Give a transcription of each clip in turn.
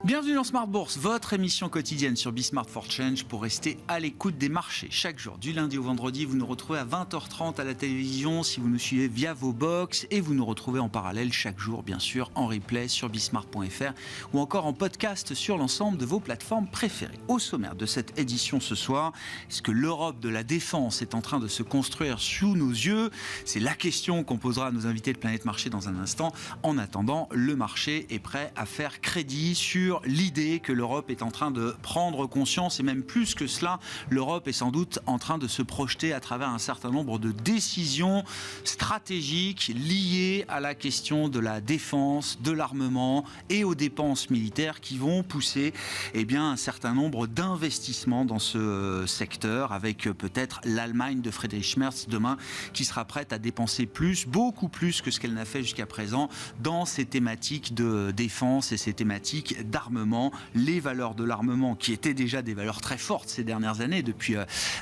Bienvenue dans Smart Bourse, votre émission quotidienne sur Bismart for Change pour rester à l'écoute des marchés. Chaque jour, du lundi au vendredi, vous nous retrouvez à 20h30 à la télévision si vous nous suivez via vos box et vous nous retrouvez en parallèle chaque jour, bien sûr, en replay sur bismart.fr ou encore en podcast sur l'ensemble de vos plateformes préférées. Au sommaire de cette édition ce soir, est-ce que l'Europe de la défense est en train de se construire sous nos yeux? C'est la question qu'on posera à nos invités de Planète Marché dans un instant. En attendant, le marché est prêt à faire crédit sur l'idée que l'Europe est en train de prendre conscience, et même plus que cela, l'Europe est sans doute en train de se projeter à travers un certain nombre de décisions stratégiques liées à la question de la défense, de l'armement et aux dépenses militaires qui vont pousser un certain nombre d'investissements dans ce secteur, avec peut-être l'Allemagne de Friedrich Merz demain qui sera prête à dépenser plus, beaucoup plus que ce qu'elle n'a fait jusqu'à présent dans ces thématiques de défense et ces thématiques d'armement. Les valeurs de l'armement qui étaient déjà des valeurs très fortes ces dernières années depuis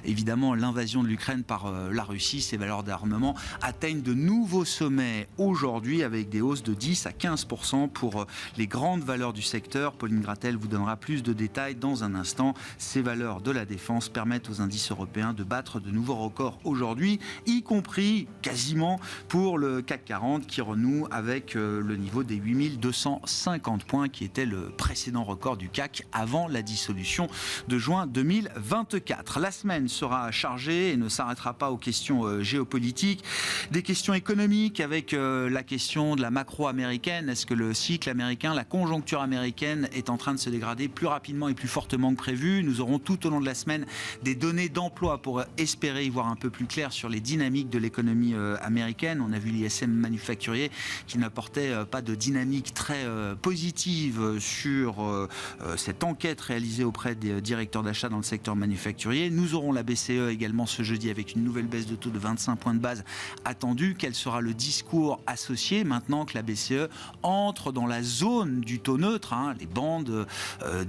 évidemment l'invasion de l'Ukraine par la Russie, ces valeurs d'armement atteignent de nouveaux sommets aujourd'hui avec des hausses de 10 à 15% pour les grandes valeurs du secteur. Pauline Gratel vous donnera plus de détails dans un instant. Ces valeurs de la défense permettent aux indices européens de battre de nouveaux records aujourd'hui, y compris quasiment pour le CAC 40 qui renoue avec le niveau des 8250 points qui était le précédent record du CAC avant la dissolution de juin 2024. La semaine sera chargée et ne s'arrêtera pas aux questions géopolitiques, des questions économiques avec la question de la macro américaine. Est-ce que le cycle américain, la conjoncture américaine est en train de se dégrader plus rapidement et plus fortement que prévu? Nous aurons tout au long de la semaine des données d'emploi pour espérer y voir un peu plus clair sur les dynamiques de l'économie américaine. On a vu l'ISM manufacturier qui n'apportait pas de dynamique très positive sur cette enquête réalisée auprès des directeurs d'achat dans le secteur manufacturier. Nous aurons la BCE également ce jeudi avec une nouvelle baisse de taux de 25 points de base attendue. Quel sera le discours associé maintenant que la BCE entre dans la zone du taux neutre, Les bandes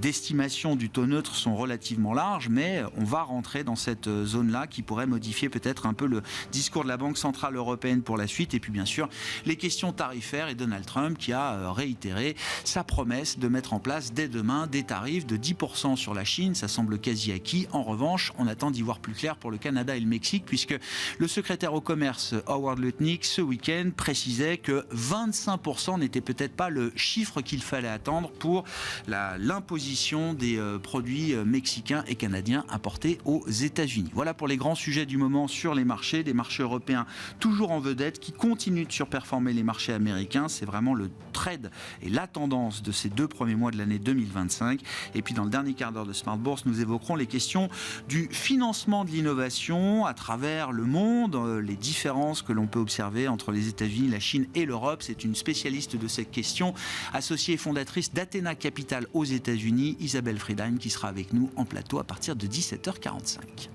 d'estimation du taux neutre sont relativement larges, mais on va rentrer dans cette zone-là qui pourrait modifier peut-être un peu le discours de la Banque Centrale Européenne pour la suite. Et puis bien sûr, les questions tarifaires et Donald Trump qui a réitéré sa promesse de mettre en place dès demain des tarifs de 10% sur la Chine. Ça semble quasi acquis. En revanche, on attend d'y voir plus clair pour le Canada et le Mexique, puisque le secrétaire au commerce Howard Lutnick ce week-end précisait que 25% n'était peut-être pas le chiffre qu'il fallait attendre pour l'imposition des produits mexicains et canadiens importés aux États-Unis. Voilà pour les grands sujets du moment sur les marchés européens toujours en vedette qui continuent de surperformer les marchés américains. C'est vraiment le trade et la tendance de ces 2 premiers mois de l'année 2025. Et puis dans le dernier quart d'heure de Smart Bourse, nous évoquerons les questions du financement de l'innovation à travers le monde, les différences que l'on peut observer entre les États-Unis, la Chine et l'Europe. C'est une spécialiste de cette question, associée et fondatrice d'Athena Capital aux États-Unis, Isabelle Friedheim, qui sera avec nous en plateau à partir de 17h45.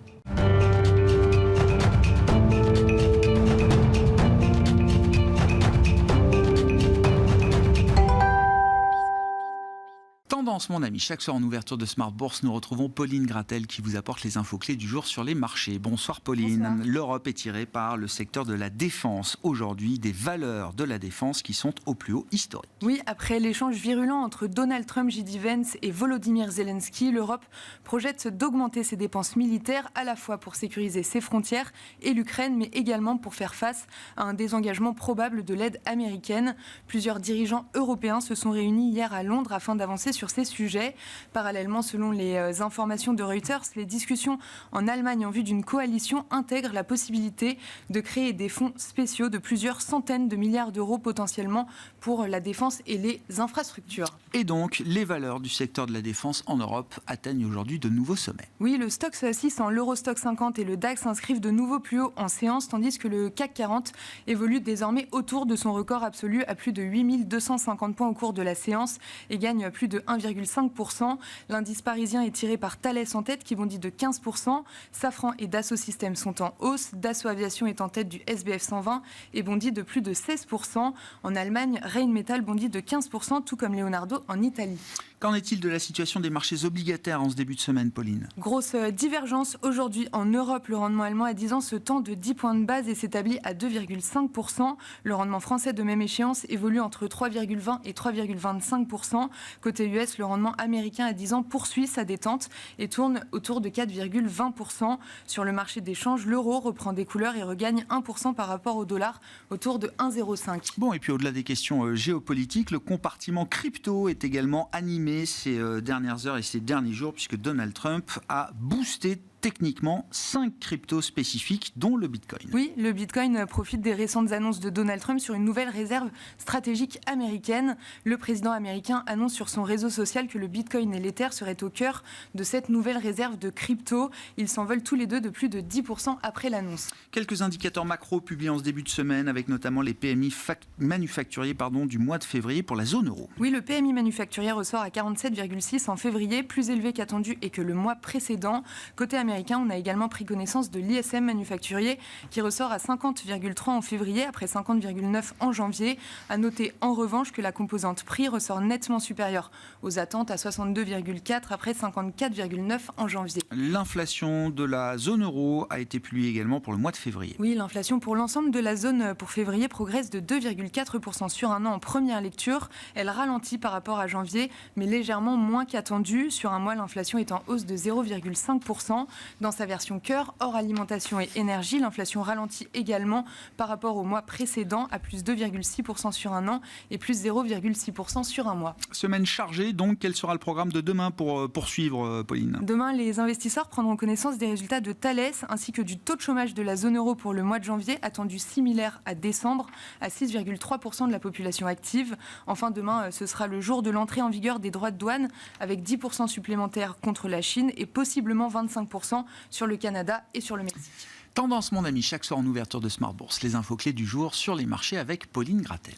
Tendance, mon ami. Chaque soir en ouverture de Smart Bourse, nous retrouvons Pauline Gratel qui vous apporte les infos clés du jour sur les marchés. Bonsoir Pauline. Bonsoir. L'Europe est tirée par le secteur de la défense. Aujourd'hui, des valeurs de la défense qui sont au plus haut historique. Oui, après l'échange virulent entre Donald Trump, J.D. Vance et Volodymyr Zelensky, l'Europe projette d'augmenter ses dépenses militaires à la fois pour sécuriser ses frontières et l'Ukraine, mais également pour faire face à un désengagement probable de l'aide américaine. Plusieurs dirigeants européens se sont réunis hier à Londres afin d'avancer sur ces sujets. Parallèlement, selon les informations de Reuters, les discussions en Allemagne en vue d'une coalition intègrent la possibilité de créer des fonds spéciaux de plusieurs centaines de milliards d'euros potentiellement pour la défense et les infrastructures. Et donc, les valeurs du secteur de la défense en Europe atteignent aujourd'hui de nouveaux sommets. Oui, le Stoxx 600, l'Eurostoxx 50 et le DAX s'inscrivent de nouveau plus haut en séance, tandis que le CAC 40 évolue désormais autour de son record absolu à plus de 8250 points au cours de la séance et gagne plus de 1,5%. L'indice parisien est tiré par Thales en tête qui bondit de 15%. Safran et Dassault Systèmes sont en hausse. Dassault Aviation est en tête du SBF 120 et bondit de plus de 16%. En Allemagne, Rheinmetall bondit de 15%, tout comme Leonardo en Italie. Qu'en est-il de la situation des marchés obligataires en ce début de semaine, Pauline ? Grosse divergence aujourd'hui en Europe. Le rendement allemand à 10 ans se tend de 10 points de base et s'établit à 2,5%. Le rendement français de même échéance évolue entre 3,20 et 3,25%. Côté US, le rendement américain à 10 ans poursuit sa détente et tourne autour de 4,20%. Sur le marché d'échange, l'euro reprend des couleurs et regagne 1% par rapport au dollar, autour de 1,05. Bon, et puis au-delà des questions géopolitiques, le compartiment crypto est également animé ces dernières heures et ces derniers jours, puisque Donald Trump a boosté techniquement 5 cryptos spécifiques, dont le Bitcoin. Oui, le Bitcoin profite des récentes annonces de Donald Trump sur une nouvelle réserve stratégique américaine. Le président américain annonce sur son réseau social que le Bitcoin et l'Ether seraient au cœur de cette nouvelle réserve de crypto. Ils s'envolent tous les deux de plus de 10% après l'annonce. Quelques indicateurs macro publiés en ce début de semaine, avec notamment les PMI manufacturiers du mois de février pour la zone euro. Oui, le PMI manufacturier ressort à 47,6 en février, plus élevé qu'attendu et que le mois précédent. Côté américain, on a également pris connaissance de l'ISM manufacturier qui ressort à 50,3 en février après 50,9 en janvier. À noter en revanche que la composante prix ressort nettement supérieure aux attentes à 62,4 après 54,9 en janvier. L'inflation de la zone euro a été publiée également pour le mois de février. Oui, l'inflation pour l'ensemble de la zone pour février progresse de 2,4% sur un an en première lecture. Elle ralentit par rapport à janvier, mais légèrement moins qu'attendu. Sur un mois, l'inflation est en hausse de 0,5%. Dans sa version cœur, hors alimentation et énergie, l'inflation ralentit également par rapport au mois précédent à plus 2,6% sur un an et plus 0,6% sur un mois. Semaine chargée, donc quel sera le programme de demain pour poursuivre, Pauline ? Demain, les investisseurs prendront connaissance des résultats de Thales ainsi que du taux de chômage de la zone euro pour le mois de janvier, attendu similaire à décembre, à 6,3% de la population active. Enfin, demain, ce sera le jour de l'entrée en vigueur des droits de douane avec 10% supplémentaires contre la Chine et possiblement 25% sur le Canada et sur le Mexique. Tendance, mon ami, chaque soir en ouverture de Smart Bourse. Les infos clés du jour sur les marchés avec Pauline Gratel.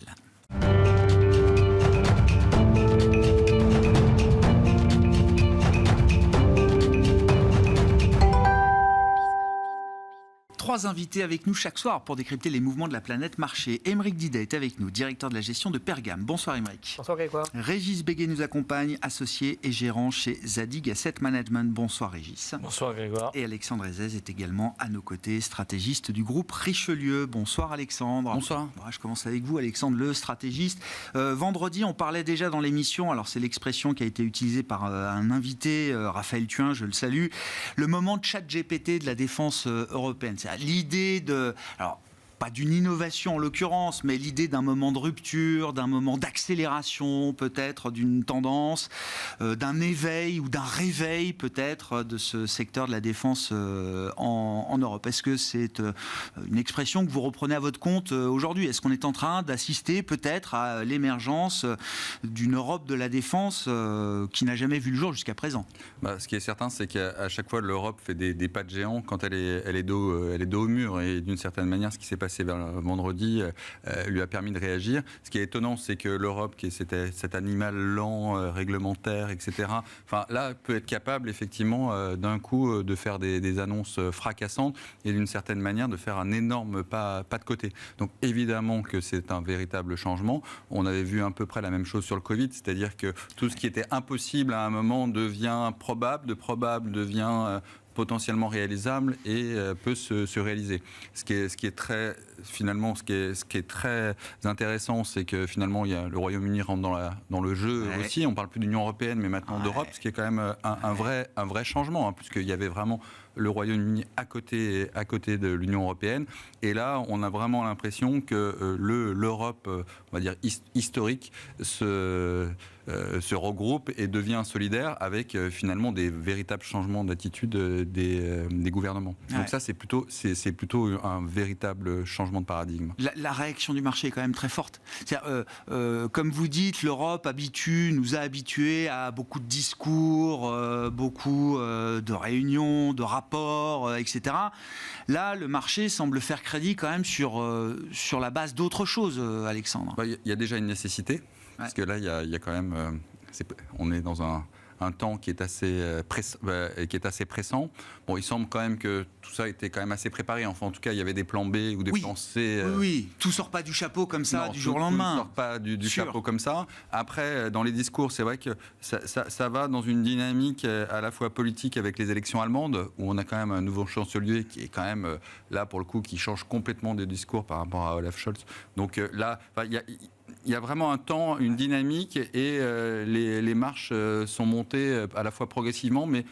Trois invités avec nous chaque soir pour décrypter les mouvements de la planète marché. Aymeric Didet est avec nous, directeur de la gestion de Pergame. Bonsoir Aymeric. Bonsoir Grégoire. Régis Béguet nous accompagne, associé et gérant chez Zadig Asset Management. Bonsoir Régis. Bonsoir Grégoire. Et Alexandre Ezez est également à nos côtés, stratégiste du groupe Richelieu. Bonsoir Alexandre. Bonsoir. Bon, je commence avec vous Alexandre, le stratégiste. Vendredi, on parlait déjà dans l'émission, alors c'est l'expression qui a été utilisée par un invité, Raphaël Thuin, je le salue, le moment de ChatGPT de la défense européenne. C'est l'idée de... Alors, pas d'une innovation en l'occurrence, mais l'idée d'un moment de rupture, d'un moment d'accélération peut-être, d'une tendance, d'un éveil ou d'un réveil peut-être de ce secteur de la défense en Europe. Est-ce que c'est une expression que vous reprenez à votre compte aujourd'hui ? Est-ce qu'on est en train d'assister peut-être à l'émergence d'une Europe de la défense qui n'a jamais vu le jour jusqu'à présent ? Ce qui est certain, c'est qu'à chaque fois, l'Europe fait des pas de géant quand elle est dos au mur. Et d'une certaine manière, ce qui s'est passé vers le vendredi lui a permis de réagir. Ce qui est étonnant, c'est que l'Europe, qui est cet animal lent, réglementaire, etc., là, peut être capable, effectivement, d'un coup, de faire des annonces fracassantes et d'une certaine manière de faire un énorme pas de côté. Donc, évidemment que c'est un véritable changement. On avait vu à peu près la même chose sur le Covid, c'est-à-dire que tout ce qui était impossible à un moment devient probable, de probable devient potentiellement réalisable et peut se réaliser. Ce qui est très intéressant, c'est que finalement le Royaume-Uni rentre dans le jeu aussi. On ne parle plus d'Union européenne, mais maintenant d'Europe, ce qui est quand même un vrai changement, puisqu'il y avait vraiment le Royaume-Uni à côté de l'Union européenne. Et là, on a vraiment l'impression que l'Europe, on va dire historique, se regroupe et devient solidaire avec finalement des véritables changements d'attitude des gouvernements. Donc ça, c'est plutôt un véritable changement de paradigme. La réaction du marché est quand même très forte. Comme vous dites, l'Europe nous a habitués à beaucoup de discours, beaucoup de réunions, de rapports, etc. Là, le marché semble faire crédit quand même sur la base d'autre chose, Alexandre. Il y a déjà une nécessité, parce que là, il y a quand même... on est dans un temps qui est assez pressant. Bon, il semble quand même que tout ça était quand même assez préparé. Enfin, en tout cas, il y avait des plans B ou des plans C. Oui, tout sort pas du chapeau comme ça, du jour au lendemain. Tout ne sort pas du chapeau comme ça. Après, dans les discours, c'est vrai que ça va dans une dynamique à la fois politique avec les élections allemandes, où on a quand même un nouveau chancelier qui est quand même, là, pour le coup, qui change complètement de discours par rapport à Olaf Scholz. Donc là, il y a vraiment un temps, une dynamique, et les marches sont montées à la fois progressivement, mais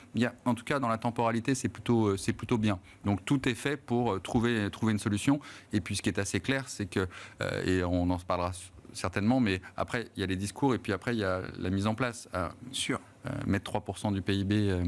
en tout cas, dans la temporalité, c'est plutôt bien. Donc tout est fait pour trouver une solution. Et puis ce qui est assez clair, c'est que, et on en parlera certainement, mais après, il y a les discours, et puis après, il y a la mise en place. Sûr. Mettre 3% du PIB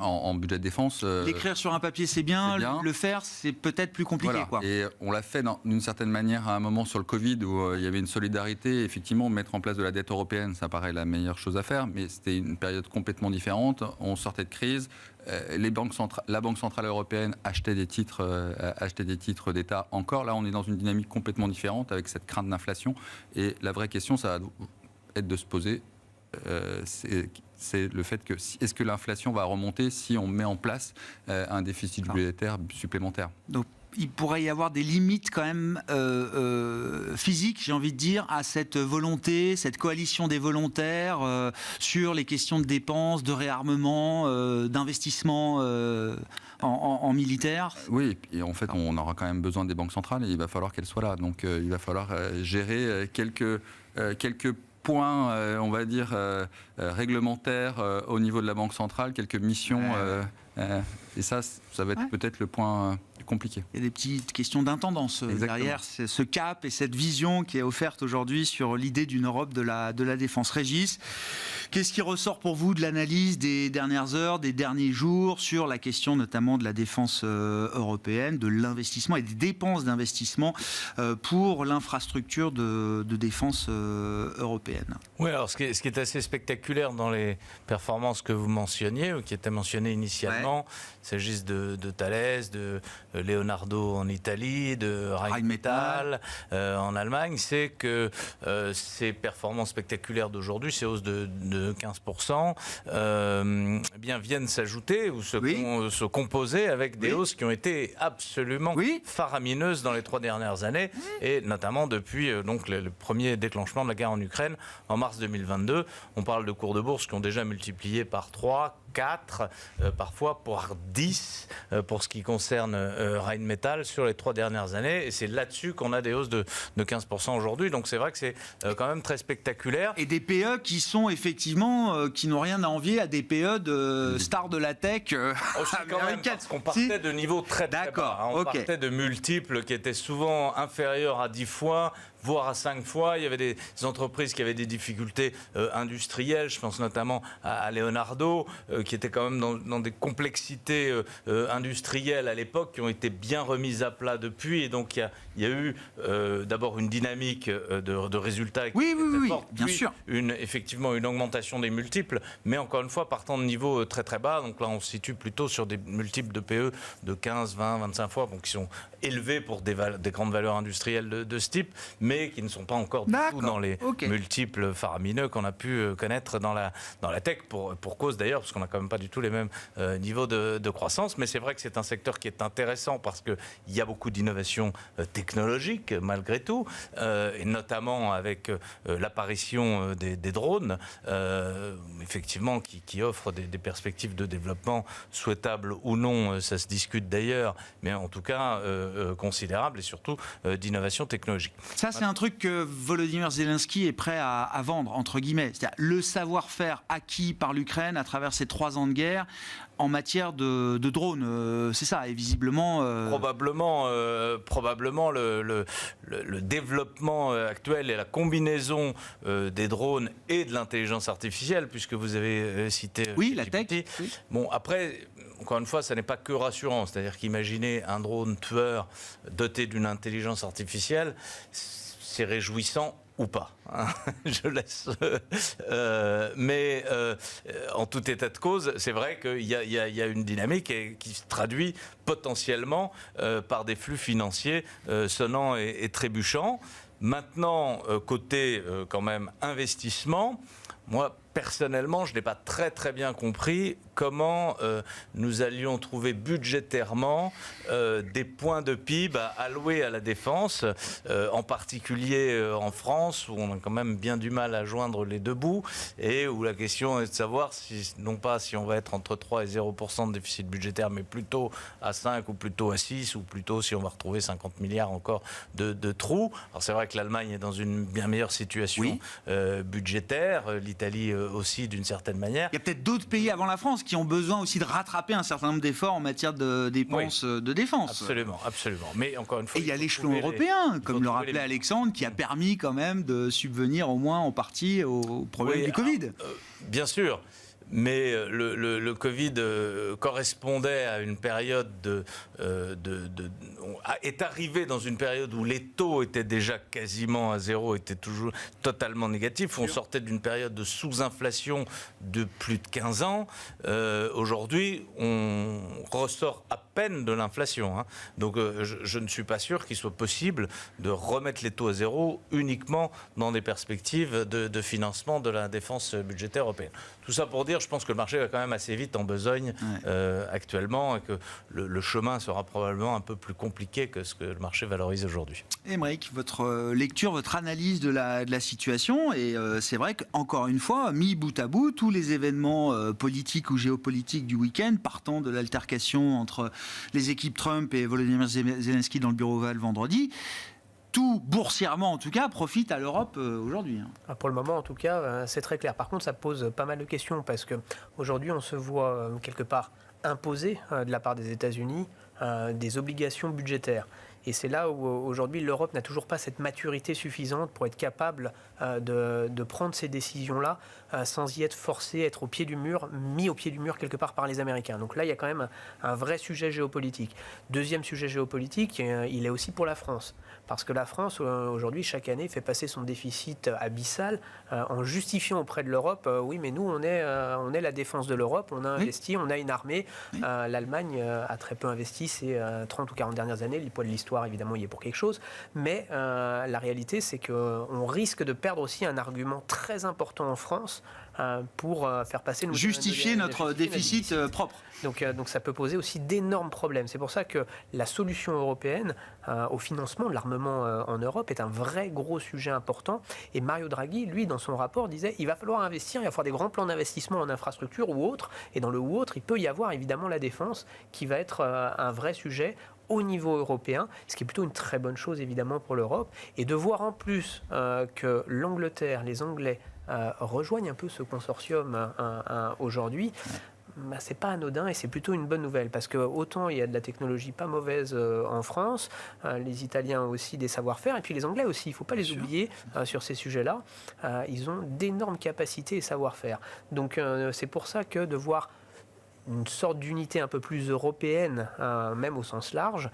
en budget de défense. L'écrire sur un papier, c'est bien. Le faire, c'est peut-être plus compliqué. Voilà. Quoi. Et on l'a fait d'une certaine manière à un moment sur le Covid, où il y avait une solidarité. Effectivement, mettre en place de la dette européenne, ça paraît la meilleure chose à faire, mais c'était une période complètement différente. On sortait de crise. La Banque centrale européenne achetait des titres d'État encore. Là, on est dans une dynamique complètement différente avec cette crainte d'inflation. Et la vraie question, ça va être de se poser, c'est le fait que est-ce que l'inflation va remonter si on met en place un déficit budgétaire supplémentaire. Donc, il pourrait y avoir des limites quand même physiques, j'ai envie de dire, à cette volonté, cette coalition des volontaires sur les questions de dépenses, de réarmement, d'investissement en militaire. Oui, et en fait, on aura quand même besoin des banques centrales et il va falloir qu'elles soient là. Donc, il va falloir gérer quelques points, on va dire, réglementaires au niveau de la Banque centrale, quelques missions. Et ça va être peut-être le point compliqué. Il y a des petites questions d'intendance derrière ce cap et cette vision qui est offerte aujourd'hui sur l'idée d'une Europe de la défense. Régis, qu'est-ce qui ressort pour vous de l'analyse des dernières heures, des derniers jours sur la question notamment de la défense européenne, de l'investissement et des dépenses d'investissement pour l'infrastructure de défense européenne? Oui, alors ce qui est assez spectaculaire dans les performances que vous mentionniez, ou qui étaient mentionnées initialement, il s'agisse de Thales, de Leonardo en Italie, de Rheinmetall en Allemagne, c'est que ces performances spectaculaires d'aujourd'hui, ces hausses de 15%, eh bien, viennent s'ajouter ou se composer avec des hausses qui ont été absolument faramineuses dans les 3 dernières années, et notamment depuis donc le premier déclenchement de la guerre en Ukraine en mars 2022. On parle de cours de bourse qui ont déjà multiplié par 3, 4, parfois par 10 pour ce qui concerne Rheinmetall sur les 3 dernières années, et c'est là-dessus qu'on a des hausses de 15% aujourd'hui. Donc c'est vrai que c'est quand même très spectaculaire. Et des PE qui sont effectivement qui n'ont rien à envier à des PE de stars de la tech américaine. Parce qu'on partait de niveaux très bas. On partait de multiples qui étaient souvent inférieurs à 10 fois, voire à 5 fois. Il y avait des entreprises qui avaient des difficultés industrielles. Je pense notamment à Leonardo, qui était quand même dans des complexités industrielles à l'époque, qui ont été bien remises à plat depuis. Et donc, il y a eu d'abord une dynamique de résultats. Oui, bien sûr. Effectivement, une augmentation des multiples, mais encore une fois, partant de niveaux très très bas. Donc là, on se situe plutôt sur des multiples de PE de 15, 20, 25 fois, donc qui sont élevés pour des grandes valeurs industrielles de ce type, mais qui ne sont pas encore du tout dans les multiples faramineux qu'on a pu connaître dans la tech, pour cause d'ailleurs, parce qu'on n'a quand même pas du tout les mêmes niveaux de croissance. Mais c'est vrai que c'est un secteur qui est intéressant parce qu'il y a beaucoup d'innovations technologiques malgré tout, et notamment avec l'apparition des drones, effectivement, qui offrent des perspectives de développement souhaitables ou non, ça se discute d'ailleurs, mais en tout cas considérables, et surtout d'innovation technologique. Ça, c'est un truc que Volodymyr Zelensky est prêt à vendre, entre guillemets. C'est-à-dire le savoir-faire acquis par l'Ukraine à travers ces 3 ans de guerre en matière de drones. C'est ça, et visiblement... Probablement le développement actuel et la combinaison des drones et de l'intelligence artificielle, puisque vous avez cité... Oui, la tech. Oui. Bon, après... Encore une fois, ça n'est pas que rassurant. C'est-à-dire qu'imaginez un drone tueur doté d'une intelligence artificielle, c'est réjouissant ou pas, hein. Je laisse. Mais en tout état de cause, c'est vrai qu'il y a une dynamique qui se traduit potentiellement par des flux financiers sonnants et trébuchants. Maintenant, côté quand même investissement, Moi, personnellement, je n'ai pas très très bien compris comment nous allions trouver budgétairement des points de PIB à allouer à la défense, en particulier en France, où on a quand même bien du mal à joindre les deux bouts, et où la question est de savoir, non pas si on va être entre 3 et 0% de déficit budgétaire, mais plutôt à 5 ou plutôt à 6, ou plutôt si on va retrouver 50 milliards encore de trous. Alors c'est vrai que l'Allemagne est dans une bien meilleure situation budgétaire, l'Italie aussi d'une certaine manière. Il y a peut-être d'autres pays avant la France qui ont besoin aussi de rattraper un certain nombre d'efforts en matière de dépenses de défense. Absolument, absolument. Mais encore une fois, et il y a l'échelon européen, comme le rappelait Alexandre, qui a permis quand même de subvenir au moins en partie au problème du Covid. Bien sûr. Mais le Covid correspondait à une période est arrivé dans une période où les taux étaient déjà quasiment à zéro, étaient toujours totalement négatifs. On sortait d'une période de sous-inflation de plus de 15 ans. Aujourd'hui, on ressort à peine de l'inflation. Donc je ne suis pas sûr qu'il soit possible de remettre les taux à zéro uniquement dans des perspectives de financement de la défense budgétaire européenne. Tout ça pour dire, je pense que le marché va quand même assez vite en besogne actuellement, et que le chemin sera probablement un peu plus compliqué que ce que le marché valorise aujourd'hui. Aymeric, votre lecture, votre analyse de la situation, et c'est vrai qu'encore une fois, mis bout à bout, tous les événements politiques ou géopolitiques du week-end, partant de l'altercation entre les équipes Trump et Volodymyr Zelensky dans le bureau Oval vendredi, tout, boursièrement en tout cas, profite à l'Europe aujourd'hui. Pour le moment, en tout cas, c'est très clair. Par contre, ça pose pas mal de questions, parce qu'aujourd'hui, on se voit quelque part imposer de la part des États-Unis des obligations budgétaires. Et c'est là où aujourd'hui l'Europe n'a toujours pas cette maturité suffisante pour être capable de prendre ces décisions-là sans y être forcé, être au pied du mur, mis au pied du mur quelque part par les Américains. Donc là, il y a quand même un vrai sujet géopolitique. Deuxième sujet géopolitique, il est aussi pour la France. Parce que la France, aujourd'hui, chaque année, fait passer son déficit abyssal en justifiant auprès de l'Europe, oui, mais nous, on est la défense de l'Europe, on a investi, on a une armée. L'Allemagne a très peu investi ces 30 ou 40 dernières années. Le poids de l'histoire, évidemment, il y est pour quelque chose. Mais la réalité, c'est qu'on risque de perdre aussi un argument très important en France pour faire passer justifier notre déficit propre. Donc ça peut poser aussi d'énormes problèmes. C'est pour ça que la solution européenne au financement de l'armement en Europe est un vrai gros sujet important. Et Mario Draghi, lui, dans son rapport, disait il va falloir investir, il va falloir des grands plans d'investissement en infrastructure ou autre. Et dans le ou autre, il peut y avoir évidemment la défense qui va être un vrai sujet au niveau européen, ce qui est plutôt une très bonne chose évidemment pour l'Europe. Et de voir en plus que l'Angleterre, les Anglais rejoignent un peu ce consortium aujourd'hui, c'est pas anodin et c'est plutôt une bonne nouvelle, parce que autant il y a de la technologie pas mauvaise en France, les Italiens ont aussi des savoir-faire, et puis les Anglais aussi, il ne faut pas les oublier sur ces sujets-là. Ils ont d'énormes capacités et savoir-faire. Donc c'est pour ça que de voir une sorte d'unité un peu plus européenne, même au sens large,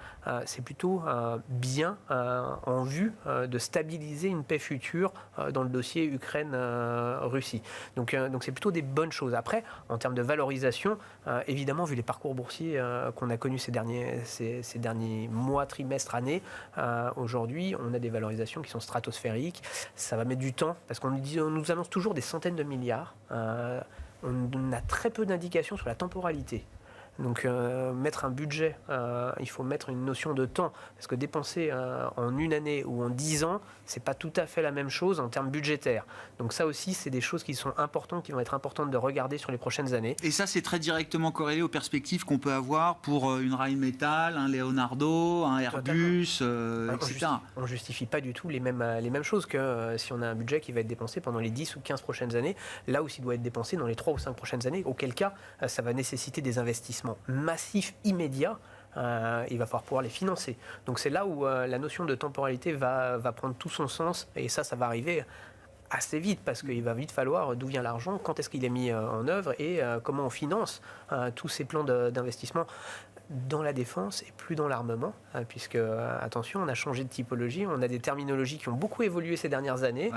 c'est plutôt bien en vue de stabiliser une paix future dans le dossier Ukraine-Russie. Donc c'est plutôt des bonnes choses. Après, en termes de valorisation, évidemment, vu les parcours boursiers qu'on a connus ces derniers mois, trimestres, années, aujourd'hui, on a des valorisations qui sont stratosphériques. Ça va mettre du temps, parce qu'on nous annonce toujours des centaines de milliards. On a très peu d'indications sur la temporalité. Donc mettre un budget, il faut mettre une notion de temps, parce que dépenser en une année ou en 10 ans, c'est pas tout à fait la même chose en termes budgétaires. Donc ça aussi, c'est des choses qui sont importantes, qui vont être importantes de regarder sur les prochaines années. Et ça, c'est très directement corrélé aux perspectives qu'on peut avoir pour une Rheinmetall, un Leonardo, un Airbus, etc. On justifie pas du tout les mêmes choses que si on a un budget qui va être dépensé pendant les 10 ou 15 prochaines années, là où il doit être dépensé dans les 3 ou 5 prochaines années, auquel cas, ça va nécessiter des investissements massifs immédiats. Il va falloir pouvoir les financer. Donc c'est là où la notion de temporalité va prendre tout son sens, et ça va arriver assez vite, parce qu'il va vite falloir d'où vient l'argent, quand est-ce qu'il est mis en œuvre, et comment on finance tous ces plans d'investissement. dans la défense et plus dans l'armement, puisque, attention, on a changé de typologie, on a des terminologies qui ont beaucoup évolué ces dernières années,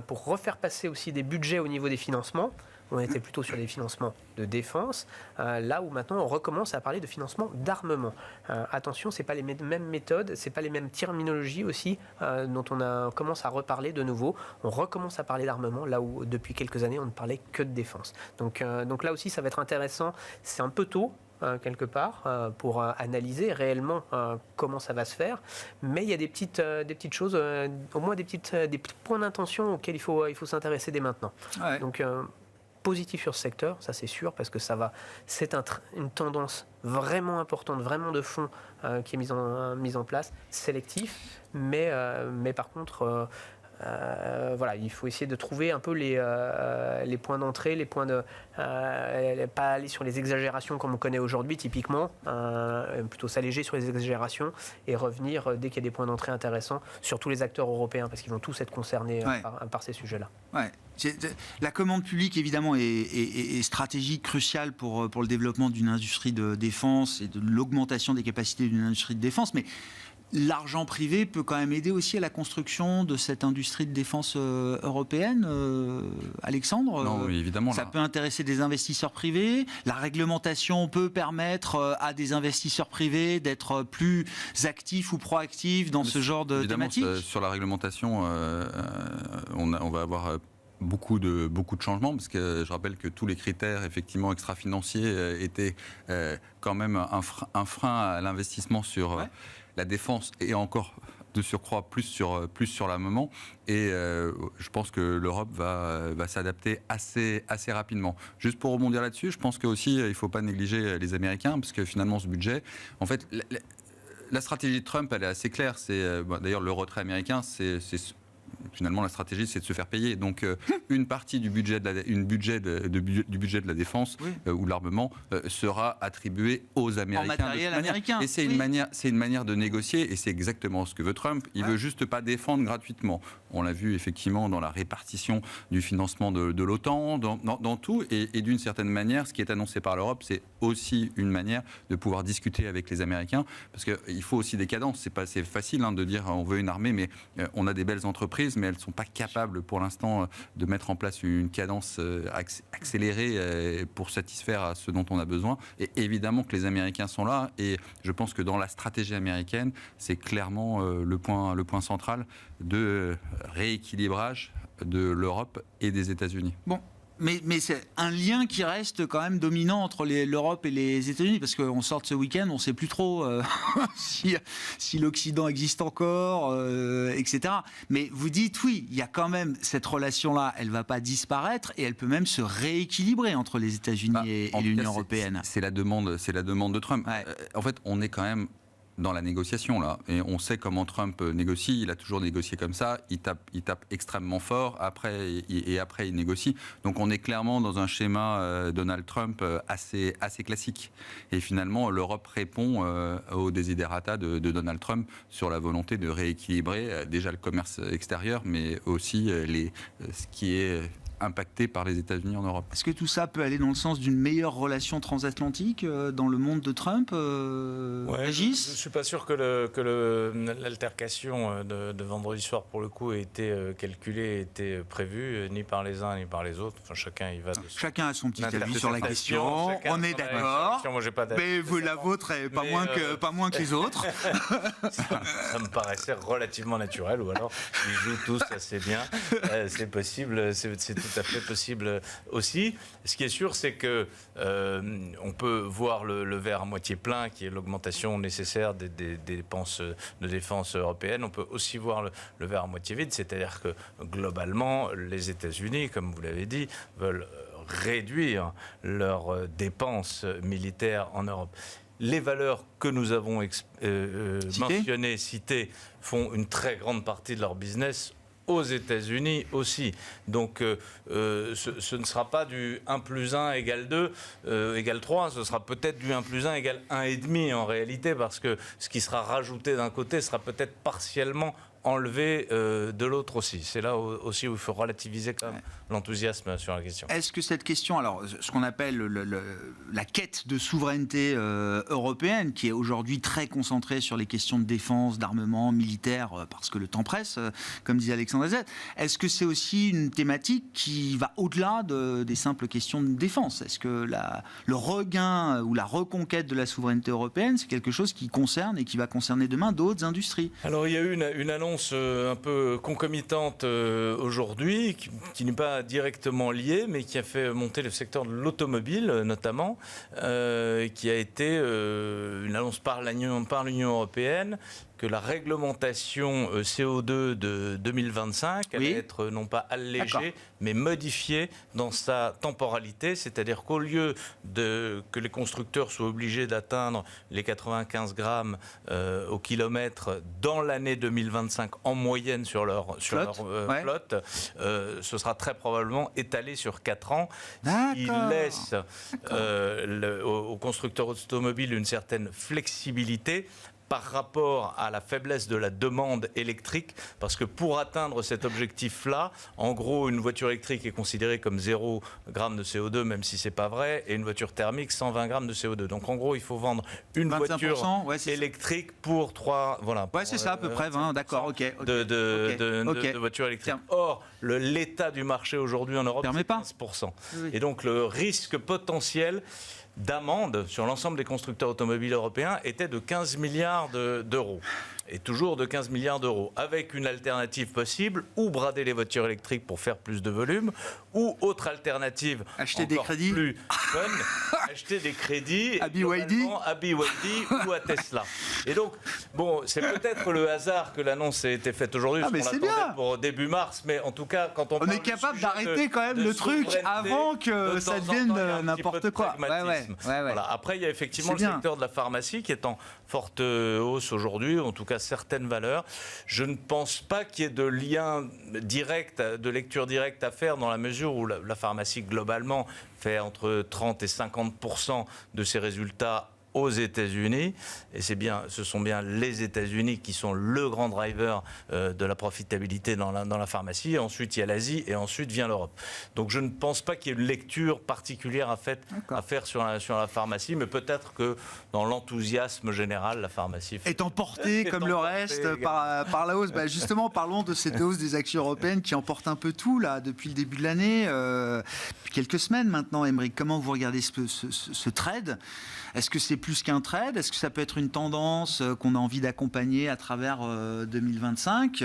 pour refaire passer aussi des budgets au niveau des financements. On était plutôt sur des financements de défense, là où maintenant on recommence à parler de financement d'armement. Attention, ce n'est pas les mêmes méthodes, ce n'est pas les mêmes terminologies aussi dont on commence à reparler de nouveau. On recommence à parler d'armement, là où depuis quelques années on ne parlait que de défense. Donc là aussi ça va être intéressant, c'est un peu tôt, quelque part, pour analyser réellement comment ça va se faire. Mais il y a des petites choses, au moins des petits points d'intention auxquels il faut s'intéresser dès maintenant. Ouais. Donc, positif sur ce secteur, ça c'est sûr, parce que c'est une tendance vraiment importante, vraiment de fond, qui est mise en place, sélectif, mais par contre... voilà, il faut essayer de trouver un peu les points d'entrée, les points de pas aller sur les exagérations comme on connaît aujourd'hui typiquement, plutôt s'alléger sur les exagérations et revenir dès qu'il y a des points d'entrée intéressants sur tous les acteurs européens parce qu'ils vont tous être concernés par ces sujets-là. Ouais. La commande publique évidemment est stratégique, cruciale pour le développement d'une industrie de défense et de l'augmentation des capacités d'une industrie de défense, mais l'argent privé peut quand même aider aussi à la construction de cette industrie de défense européenne, Alexandre. Non, évidemment. Ça peut intéresser des investisseurs privés. La réglementation peut permettre à des investisseurs privés d'être plus actifs ou proactifs dans ce genre de thématiques. Sur la réglementation, on va avoir beaucoup de changements, parce que je rappelle que tous les critères effectivement extra-financiers étaient quand même un frein à l'investissement sur la défense et encore de surcroît plus sur l'armement. Et je pense que l'Europe va s'adapter assez rapidement. Juste pour rebondir là-dessus, je pense qu'aussi il ne faut pas négliger les Américains, parce que finalement ce budget, en fait, la stratégie de Trump, elle est assez claire. D'ailleurs, le retrait américain, finalement, la stratégie, c'est de se faire payer. Donc, une partie du budget du budget de la défense ou de l'armement sera attribuée aux Américains. En matériel américain. Et c'est une manière de négocier, et c'est exactement ce que veut Trump. Il veut juste pas défendre gratuitement. On l'a vu effectivement dans la répartition du financement de l'OTAN, dans tout. Et d'une certaine manière, ce qui est annoncé par l'Europe, c'est aussi une manière de pouvoir discuter avec les Américains, parce qu'il faut aussi des cadences. C'est facile de dire on veut une armée, mais on a des belles entreprises, mais elles ne sont pas capables pour l'instant de mettre en place une cadence accélérée pour satisfaire à ce dont on a besoin. Et évidemment que les Américains sont là, et je pense que dans la stratégie américaine, c'est clairement le point central de rééquilibrage de l'Europe et des États-Unis. Bon. Mais c'est un lien qui reste quand même dominant entre l'Europe et les États-Unis, parce qu'on sort de ce week-end, on ne sait plus trop si l'Occident existe encore, etc. Mais vous dites, oui, il y a quand même cette relation-là, elle ne va pas disparaître, et elle peut même se rééquilibrer entre les États-Unis et l'Union européenne. C'est la demande de Trump. Ouais. En fait, on est quand même dans la négociation là, et on sait comment Trump négocie. Il a toujours négocié comme ça. Il tape extrêmement fort. Après il négocie. Donc on est clairement dans un schéma Donald Trump assez classique. Et finalement, l'Europe répond aux desiderata de Donald Trump sur la volonté de rééquilibrer déjà le commerce extérieur, mais aussi ce qui est impacté par les États-Unis en Europe. Est-ce que tout ça peut aller dans le sens d'une meilleure relation transatlantique dans le monde de Trump, Régis ? Je ne suis pas sûr que l'altercation de vendredi soir, pour le coup, ait été calculée, ait été prévue, ni par les uns ni par les autres. Enfin, chacun y va de chacun a son petit avis sur la question. On est d'accord. Moi, j'ai pas d'avis. Mais la vôtre est pas moins que les autres. Ça me paraissait relativement naturel, ou alors ils jouent tous assez bien. C'est possible, c'est tout à fait possible aussi. Ce qui est sûr, c'est que on peut voir le verre à moitié plein, qui est l'augmentation nécessaire des dépenses de défense européennes. On peut aussi voir le verre à moitié vide, c'est-à-dire que globalement, les États-Unis, comme vous l'avez dit, veulent réduire leurs dépenses militaires en Europe. Les valeurs que nous avons mentionnées, citées, font une très grande partie de leur business aux États-Unis aussi. Donc ce ne sera pas du 1 + 1 égale 2 égale 3, ce sera peut-être du 1 + 1 égale 1,5 en réalité, parce que ce qui sera rajouté d'un côté sera peut-être partiellement enlever de l'autre aussi. C'est là aussi où il faut relativiser quand même l'enthousiasme sur la question. Est-ce que cette question, alors ce qu'on appelle la quête de souveraineté européenne, qui est aujourd'hui très concentrée sur les questions de défense, d'armement militaire, parce que le temps presse, comme disait Alexandre Aizet, est-ce que c'est aussi une thématique qui va au-delà des simples questions de défense? Est-ce que le regain ou la reconquête de la souveraineté européenne, c'est quelque chose qui concerne et qui va concerner demain d'autres industries? Alors il y a eu une annonce un peu concomitante aujourd'hui, qui n'est pas directement liée, mais qui a fait monter le secteur de l'automobile notamment, qui a été une annonce par l'Union européenne, que la réglementation CO2 de 2025 allait être non pas allégée, mais modifiée dans sa temporalité, c'est-à-dire qu'au lieu que les constructeurs soient obligés d'atteindre les 95 grammes au kilomètre dans l'année 2025 en moyenne sur leur flotte, ce sera très probablement étalé sur 4 ans, ce qui laisse aux constructeurs automobiles une certaine flexibilité par rapport à la faiblesse de la demande électrique, parce que pour atteindre cet objectif-là, en gros, une voiture électrique est considérée comme 0 g de CO2, même si c'est pas vrai, et une voiture thermique, 120 g de CO2. Donc en gros, il faut vendre une voiture électrique pour 3... Voilà. C'est ça, à peu près 20, d'accord, de voitures électriques. Or, l'état du marché aujourd'hui en Europe, c'est 15%. Et donc le risque potentiel d'amende sur l'ensemble des constructeurs automobiles européens était de 15 milliards d'euros. Et toujours de 15 milliards d'euros, avec une alternative possible, ou brader les voitures électriques pour faire plus de volume, ou autre alternative acheter des crédits plus fun, acheter des crédits à BYD ou à Tesla. Et donc, bon, c'est peut-être le hasard que l'annonce ait été faite aujourd'hui, parce qu'on l'attendait pour début mars, mais en tout cas, quand on est capable d'arrêter quand même le truc avant que ça devienne n'importe quoi. Voilà. Après, il y a effectivement le secteur de la pharmacie qui est en forte hausse aujourd'hui, en tout cas certaines valeurs. Je ne pense pas qu'il y ait de lien direct, de lecture directe à faire, dans la mesure où la pharmacie globalement fait entre 30 et 50% de ses résultats aux États-Unis, et ce sont bien les États-Unis qui sont le grand driver de la profitabilité dans la pharmacie. Ensuite, il y a l'Asie et ensuite vient l'Europe. Donc, je ne pense pas qu'il y ait une lecture particulière à faire sur la pharmacie, mais peut-être que dans l'enthousiasme général, la pharmacie est emportée comme le reste par la hausse. Justement, parlons de cette hausse des actions européennes qui emporte un peu tout là depuis le début de l'année. Depuis quelques semaines maintenant, Aymeric, comment vous regardez ce trade? Est-ce que c'est plus qu'un trade? Est-ce que ça peut être une tendance qu'on a envie d'accompagner à travers 2025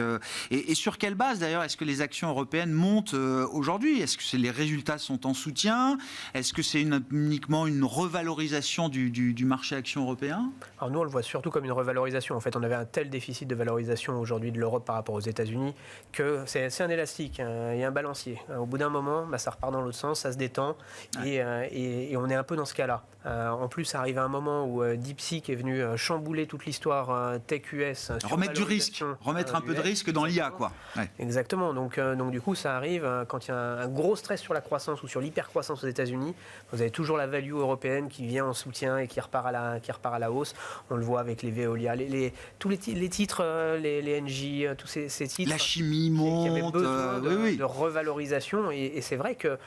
et sur quelle base d'ailleurs est-ce que les actions européennes montent aujourd'hui? Est-ce que les résultats sont en soutien? Est-ce que c'est uniquement une revalorisation du marché action européen? Alors nous, on le voit surtout comme une revalorisation. En fait, on avait un tel déficit de valorisation aujourd'hui de l'Europe par rapport aux États-Unis que c'est un élastique, il y a un balancier. Au bout d'un moment, ça repart dans l'autre sens, ça se détend et on est un peu dans ce cas-là. En plus, ça arrive à un moment où DeepSeek est venu chambouler toute l'histoire tech US. Remettre du risque, remettre un peu de risque dans l'IA, quoi. Exactement. Donc du coup, ça arrive quand il y a un gros stress sur la croissance ou sur l'hypercroissance aux États-Unis. Vous avez toujours la value européenne qui vient en soutien et qui repart à la hausse. On le voit avec les Veolia, tous les titres, les Engie, tous ces titres. La chimie monte. Qui avaient besoin de revalorisation. Et c'est vrai que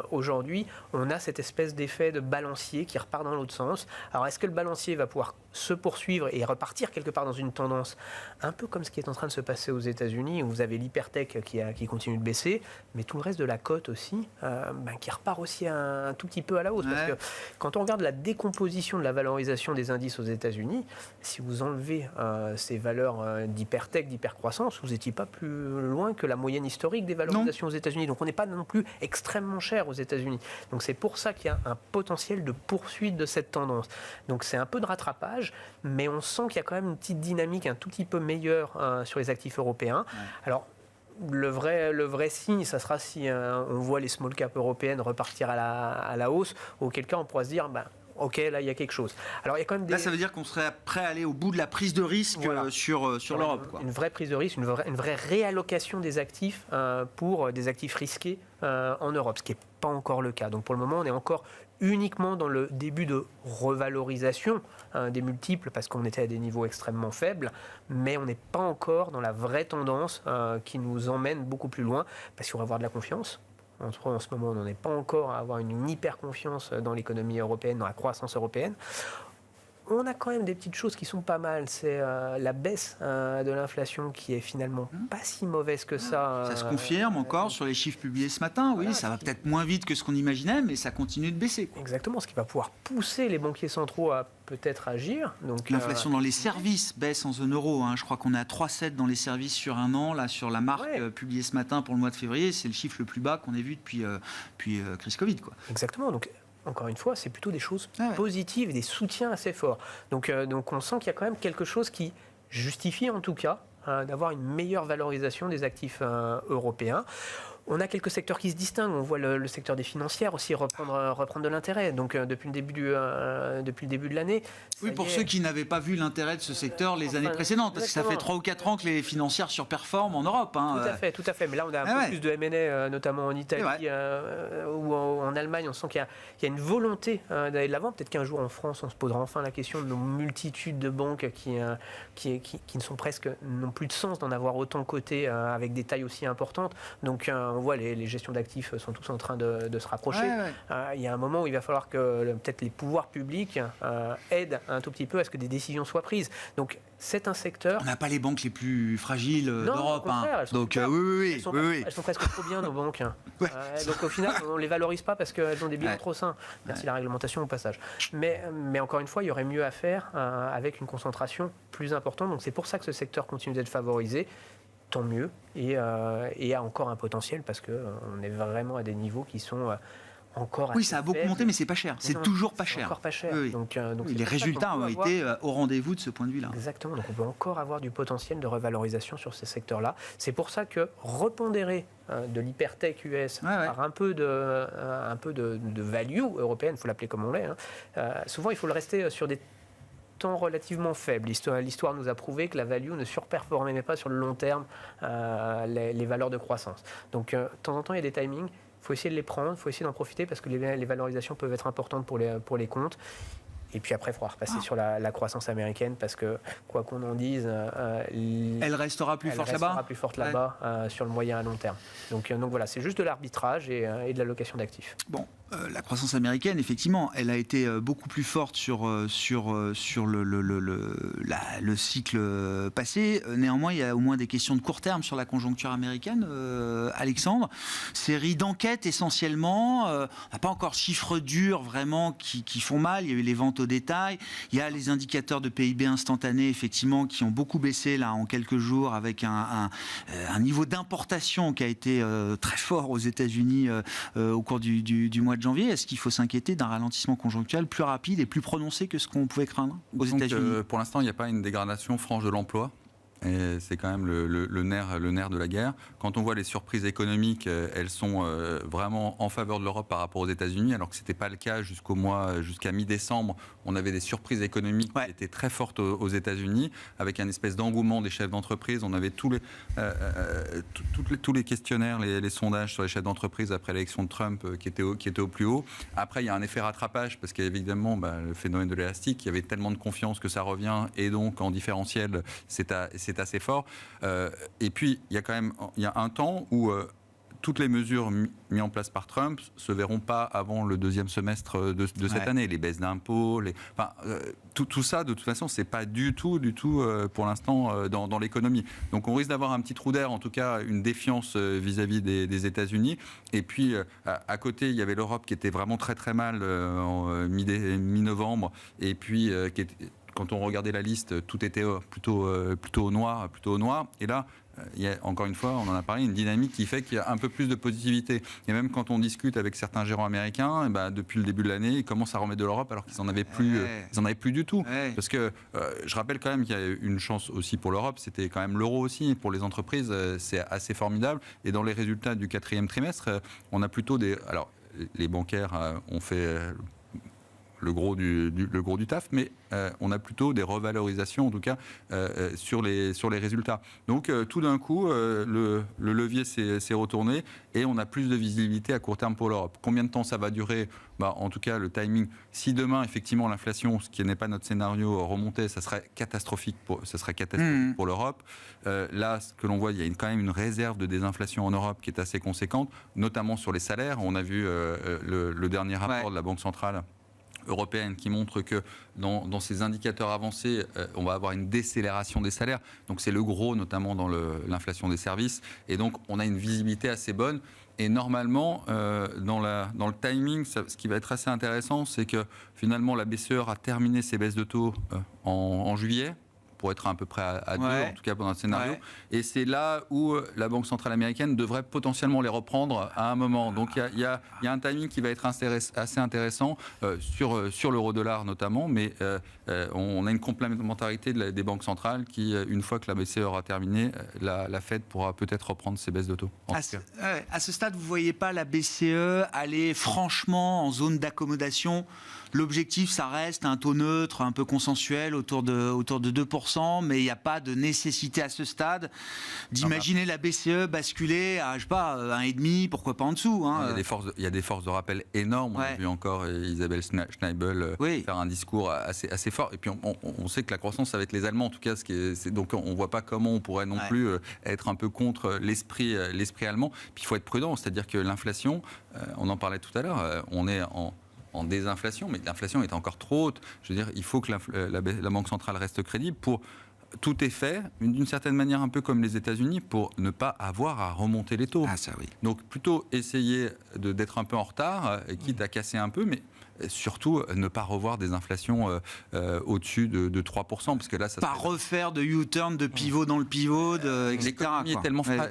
aujourd'hui, on a cette espèce d'effet de balancier qui repart dans l'autre sens. Alors, est-ce que le balancier va pouvoir se poursuivre et repartir quelque part dans une tendance un peu comme ce qui est en train de se passer aux États-Unis, où vous avez l'hypertech qui continue de baisser, mais tout le reste de la cote aussi, qui repart aussi un tout petit peu à la hausse. Parce que quand on regarde la décomposition de la valorisation des indices aux États-Unis, si vous enlevez ces valeurs d'hypertech, d'hypercroissance, vous n'étiez pas plus loin que la moyenne historique des valorisations aux États-Unis. Donc, on n'est pas non plus extrêmement cher aux États-Unis. Donc, c'est pour ça qu'il y a un potentiel de poursuite de cette tendance. Donc, c'est un peu de rattrapage, mais on sent qu'il y a quand même une petite dynamique un tout petit peu meilleure sur les actifs européens. Alors, le vrai signe, ça sera si on voit les small caps européennes repartir à la hausse, auquel cas on pourra se dire ok, là, il y a quelque chose. Alors, il y a quand même Là, ça veut dire qu'on serait prêt à aller au bout de la prise de risque sur l'Europe. Une vraie prise de risque, une vraie réallocation des actifs pour des actifs risqués en Europe, ce qui n'est pas encore le cas. Donc, pour le moment, on est encore uniquement dans le début de revalorisation des multiples parce qu'on était à des niveaux extrêmement faibles, mais on n'est pas encore dans la vraie tendance qui nous emmène beaucoup plus loin parce qu'il faut avoir de la confiance. En ce moment, on n'en est pas encore à avoir une hyper confiance dans l'économie européenne, dans la croissance européenne. On a quand même des petites choses qui sont pas mal. C'est la baisse de l'inflation qui est finalement pas si mauvaise que ça. Ça se confirme encore sur les chiffres publiés ce matin. Oui, ça va peut-être moins vite que ce qu'on imaginait, mais ça continue de baisser. Exactement, ce qui va pouvoir pousser les banquiers centraux à peut-être agir. Donc, l'inflation dans les services baisse en zone euro. Je crois qu'on est à 3,7 dans les services sur un an. Là, sur la marque publiée ce matin pour le mois de février, c'est le chiffre le plus bas qu'on ait vu depuis crise Covid, quoi. Exactement. Donc, encore une fois, c'est plutôt des choses positives, des soutiens assez forts. Donc on sent qu'il y a quand même quelque chose qui justifie en tout cas d'avoir une meilleure valorisation des actifs européens. On a quelques secteurs qui se distinguent. On voit le secteur des financières aussi reprendre de l'intérêt. Donc depuis le début de l'année. Oui, pour ceux qui n'avaient pas vu l'intérêt de ce secteur les années précédentes, parce que ça fait 3 ou 4 ans que les financières surperforment en Europe. Tout à fait. Mais là, on a un peu plus de M&A, notamment en Italie ou en Allemagne. On sent qu'il y a une volonté d'aller de l'avant. Peut-être qu'un jour en France, on se posera enfin la question de nos multitudes de banques qui ne sont presque n'ont plus de sens d'en avoir autant côté avec des tailles aussi importantes. Donc on voit les gestions d'actifs sont tous en train de se rapprocher. Il y a un moment où il va falloir que peut-être les pouvoirs publics aident un tout petit peu à ce que des décisions soient prises. Donc c'est un secteur... On n'a pas les banques les plus fragiles d'Europe. Donc elles sont presque trop bien, nos banques. Donc au final, on ne les valorise pas parce qu'elles ont des bilans trop sains. Merci la réglementation au passage. Mais encore une fois, il y aurait mieux à faire avec une concentration plus importante. Donc c'est pour ça que ce secteur continue d'être favorisé. Tant mieux, et a encore un potentiel parce qu'on est vraiment à des niveaux qui sont encore assez ça a beaucoup faibles. monté, mais c'est pas cher. C'est toujours pas cher. Encore pas cher. Oui. Donc les résultats ont été au rendez-vous de ce point de vue-là. Exactement. Donc on peut encore avoir du potentiel de revalorisation sur ces secteurs-là. C'est pour ça que repondérer de l'hypertech US par un peu de value européenne, il faut l'appeler comme on l'est. Souvent, il faut le rester sur des temps relativement faible. L'histoire nous a prouvé que la value ne surperformait pas sur le long terme les valeurs de croissance. Donc, de temps en temps, il y a des timings. Il faut essayer de les prendre, il faut essayer d'en profiter parce que les valorisations peuvent être importantes pour les comptes. Et puis après, il faudra repasser sur la croissance américaine parce que, quoi qu'on en dise, elle restera plus forte là-bas. Plus forte là-bas sur le moyen à long terme. Donc voilà, c'est juste de l'arbitrage et de l'allocation d'actifs. Bon, la croissance américaine, effectivement, elle a été beaucoup plus forte sur le cycle passé. Néanmoins, il y a au moins des questions de court terme sur la conjoncture américaine. Alexandre, série d'enquêtes essentiellement. On n'a pas encore chiffres durs vraiment qui font mal. Il y a eu les ventes au détail. Il y a les indicateurs de PIB instantanés, effectivement, qui ont beaucoup baissé là en quelques jours avec un niveau d'importation qui a été très fort aux États-Unis au cours du mois de janvier. Est-ce qu'il faut s'inquiéter d'un ralentissement conjoncturel plus rapide et plus prononcé que ce qu'on pouvait craindre aux États-Unis ? Pour l'instant, il n'y a pas une dégradation franche de l'emploi. Et c'est quand même le nerf de la guerre. Quand on voit les surprises économiques, elles sont vraiment en faveur de l'Europe par rapport aux États-Unis, alors que ce n'était pas le cas jusqu'à mi-décembre. On avait des surprises économiques qui étaient très fortes aux États-Unis, avec un espèce d'engouement des chefs d'entreprise. On avait tous les questionnaires, les sondages sur les chefs d'entreprise après l'élection de Trump qui étaient au plus haut. Après, il y a un effet rattrapage, parce qu'évidemment, le phénomène de l'élastique, il y avait tellement de confiance que ça revient, et donc en différentiel, c'est assez fort. Et puis, il y a un temps où toutes les mesures mises en place par Trump se verront pas avant le deuxième semestre de cette année. Les baisses d'impôts, tout ça, de toute façon, c'est pas du tout pour l'instant dans l'économie. Donc on risque d'avoir un petit trou d'air, en tout cas une défiance vis-à-vis des États-Unis. Et puis à côté, il y avait l'Europe qui était vraiment très très mal en mi-novembre, et puis quand on regardait la liste, tout était plutôt au noir. Et là, il y a, encore une fois, on en a parlé, une dynamique qui fait qu'il y a un peu plus de positivité. Et même quand on discute avec certains gérants américains, depuis le début de l'année, ils commencent à remettre de l'Europe alors qu'ils n'en avaient plus, ils en avaient plus du tout. Parce que je rappelle quand même qu'il y a une chance aussi pour l'Europe, c'était quand même l'euro aussi. Pour les entreprises, c'est assez formidable. Et dans les résultats du 4e trimestre, on a plutôt alors, les bancaires ont fait le gros du taf, mais on a plutôt des revalorisations, en tout cas, sur les résultats. Donc, tout d'un coup, le levier s'est retourné et on a plus de visibilité à court terme pour l'Europe. Combien de temps ça va durer ? En tout cas, le timing, si demain, effectivement, l'inflation, ce qui n'est pas notre scénario, remontait, ça serait catastrophique pour l'Europe. Là, ce que l'on voit, il y a quand même une réserve de désinflation en Europe qui est assez conséquente, notamment sur les salaires. On a vu le dernier rapport de la Banque centrale européenne qui montre que dans ces indicateurs avancés, on va avoir une décélération des salaires. Donc c'est le gros, notamment dans l'inflation des services. Et donc on a une visibilité assez bonne. Et normalement, dans le timing, ce qui va être assez intéressant, c'est que finalement la BCE a terminé ses baisses de taux en juillet, pour être à peu près à 2, en tout cas pendant le scénario. Ouais. Et c'est là où la Banque centrale américaine devrait potentiellement les reprendre à un moment. Donc il y a un timing qui va être assez intéressant sur l'euro-dollar notamment, mais on a une complémentarité des banques centrales qui, une fois que la BCE aura terminé, la Fed pourra peut-être reprendre ses baisses de taux. À ce stade, vous ne voyez pas la BCE aller franchement en zone d'accommodation? L'objectif, ça reste un taux neutre, un peu consensuel, autour de 2%, mais il n'y a pas de nécessité à ce stade d'imaginer la BCE basculer à, je sais pas, 1,5, pourquoi pas en dessous. Hein. Il y a des forces de rappel énormes. On a vu encore Isabelle Schneibel faire un discours assez fort. Et puis on sait que la croissance, ça va être les Allemands, en tout cas. Donc on ne voit pas comment on pourrait non plus être un peu contre l'esprit allemand. Puis il faut être prudent, c'est-à-dire que l'inflation, on en parlait tout à l'heure, on est en désinflation, mais l'inflation est encore trop haute. Je veux dire, il faut que la Banque centrale reste crédible pour... Tout est fait, d'une certaine manière un peu comme les États-Unis, pour ne pas avoir à remonter les taux. Ça, oui. Donc plutôt essayer d'être un peu en retard, quitte à casser un peu, mais surtout ne pas revoir des inflations au-dessus de 3%, parce que là, ça pas refaire de U-turn, de pivot dans le pivot, etc.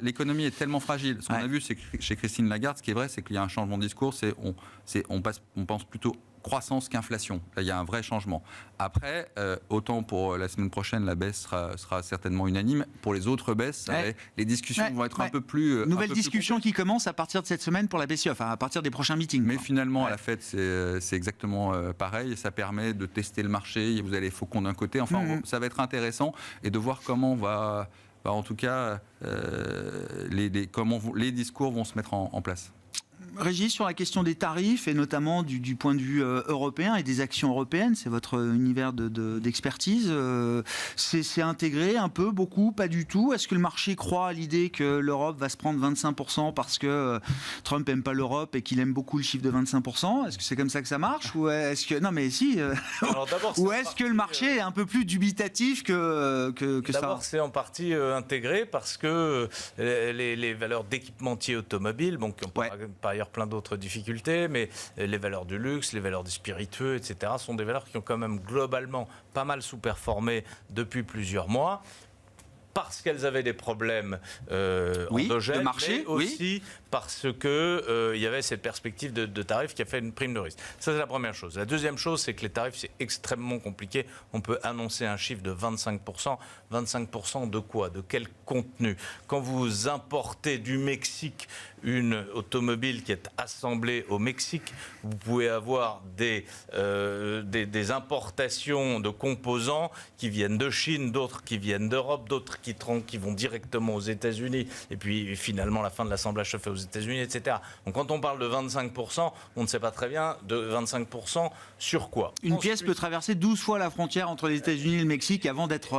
L'économie est tellement fragile. Ce qu'on a vu chez Christine Lagarde, ce qui est vrai, c'est qu'il y a un changement de discours, on pense plutôt croissance qu'inflation. Là, il y a un vrai changement. Après, autant pour la semaine prochaine, la baisse sera certainement unanime. Pour les autres baisses, les discussions vont être un peu plus... Nouvelle discussion qui commence à partir de cette semaine pour la BCE, enfin à partir des prochains meetings. Mais finalement, à la Fed, c'est exactement pareil. Et ça permet de tester le marché. Vous avez les faucons d'un côté. Enfin, ça va être intéressant. Et de voir comment en tout cas, comment les discours vont se mettre en place. Régis, sur la question des tarifs et notamment du point de vue européen et des actions européennes, c'est votre univers d'expertise. C'est intégré un peu, beaucoup, pas du tout. Est-ce que le marché croit à l'idée que l'Europe va se prendre 25% parce que Trump n'aime pas l'Europe et qu'il aime beaucoup le chiffre de 25%? Est-ce que c'est comme ça que ça marche? Ou est-ce que... Non mais si. Alors, ou est-ce que le marché est un peu plus dubitatif que ça? D'abord, c'est en partie intégré parce que les valeurs d'équipementiers automobiles, bon, qui ont par ailleurs plein d'autres difficultés, mais les valeurs du luxe, les valeurs des spiritueux, etc., sont des valeurs qui ont quand même globalement pas mal sous-performé depuis plusieurs mois, parce qu'elles avaient des problèmes endogènes, de marché, mais aussi parce que il y avait cette perspective de tarifs qui a fait une prime de risque. Ça, c'est la première chose. La deuxième chose, c'est que les tarifs, c'est extrêmement compliqué. On peut annoncer un chiffre de 25%. 25% de quoi? De quel contenu? Quand vous importez du Mexique une automobile qui est assemblée au Mexique, vous pouvez avoir des importations de composants qui viennent de Chine, d'autres qui viennent d'Europe, d'autres qui vont directement aux États-Unis, et puis finalement la fin de l'assemblage se fait aux États-Unis, etc. Donc quand on parle de 25%, on ne sait pas très bien de 25% sur quoi. Une pièce peut traverser 12 fois la frontière entre les États-Unis et le Mexique avant d'être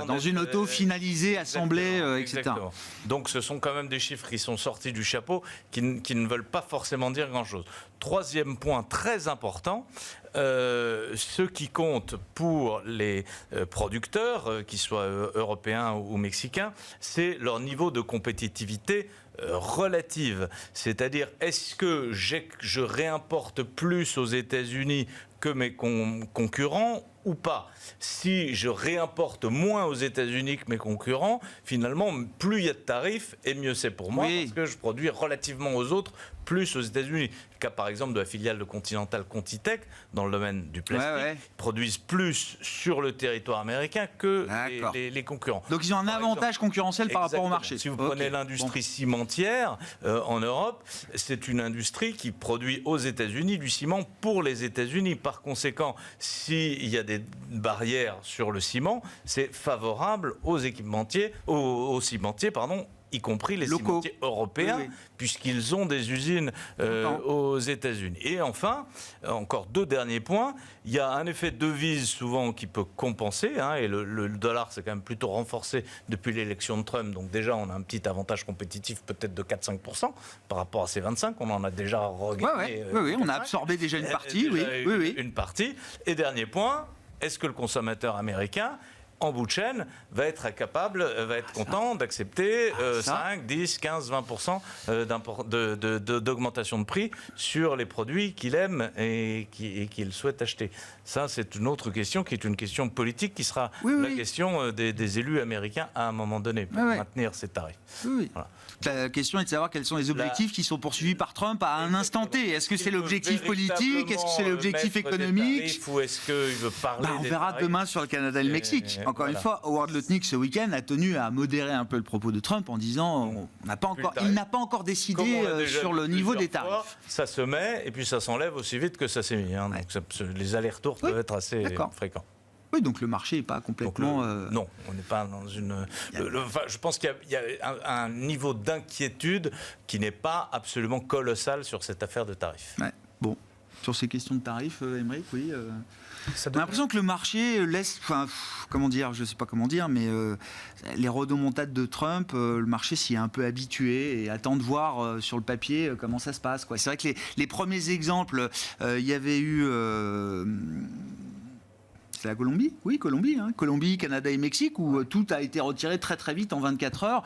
dans une auto finalisée, assemblée, etc. Exactement. Donc ce sont quand même des chiffres qui sont sortis du chapeau, qui ne veulent pas forcément dire grand-chose. Troisième point très important, ce qui compte pour les producteurs, qu'ils soient européens ou mexicains, c'est leur niveau de compétitivité relative. C'est-à-dire, est-ce que je réimporte plus aux États-Unis que mes concurrents ou pas. Si je réimporte moins aux États-Unis que mes concurrents, finalement, plus il y a de tarifs, et mieux c'est pour moi, parce que je produis relativement aux autres plus aux États-Unis. Le cas par exemple de la filiale de Continental Contitech dans le domaine du plastique, produisent plus sur le territoire américain que les concurrents. Donc ils ont un avantage concurrentiel par rapport au marché. Si vous prenez l'industrie cimentière en Europe, c'est une industrie qui produit aux États-Unis du ciment pour les États-Unis. Par conséquent, s'il y a des barrières sur le ciment, c'est favorable aux équipementiers, aux cimentiers, y compris les cimentiers européens, puisqu'ils ont des usines aux États-Unis. Et enfin, encore 2 derniers points, il y a un effet de devise souvent qui peut compenser, et le dollar s'est quand même plutôt renforcé depuis l'élection de Trump, donc déjà on a un petit avantage compétitif peut-être de 4-5% par rapport à ces 25%, on en a déjà regagné. Oui, on a absorbé déjà une partie. Une partie. Et dernier point, est-ce que le consommateur américain en bout de chaîne, va être content d'accepter 5, 10, 15, 20% d'augmentation de prix sur les produits qu'il aime et qu'il souhaite acheter. Ça, c'est une autre question qui est une question politique qui sera la question des élus américains à un moment donné pour maintenir ces tarifs. Voilà. La question est de savoir quels sont les objectifs qui sont poursuivis par Trump à un instant T. Est-ce que c'est l'objectif politique? Est-ce que c'est l'objectif économique? Ou est-ce qu'il veut parler on verra demain sur le Canada et le Mexique. Encore une fois, Howard Lutnick, ce week-end, a tenu à modérer un peu le propos de Trump en disant il n'a pas encore décidé sur le niveau des tarifs. Ça se met et puis ça s'enlève aussi vite que ça s'est mis. Donc les allers-retours peuvent être assez fréquents. Oui, donc le marché n'est pas complètement... Non, on n'est pas dans une... je pense qu'il y a un niveau d'inquiétude qui n'est pas absolument colossal sur cette affaire de tarifs. Ouais. Bon, sur ces questions de tarifs, Aymeric, oui... On a l'impression que le marché laisse... comment dire, je ne sais pas comment dire, mais les rodomontades de Trump, le marché s'y est un peu habitué et attend de voir sur le papier comment ça se passe, quoi. C'est vrai que les premiers exemples, il y avait eu... c'est la Colombie ? Oui, Colombie. Colombie, Canada et Mexique, où tout a été retiré très très vite en 24 heures,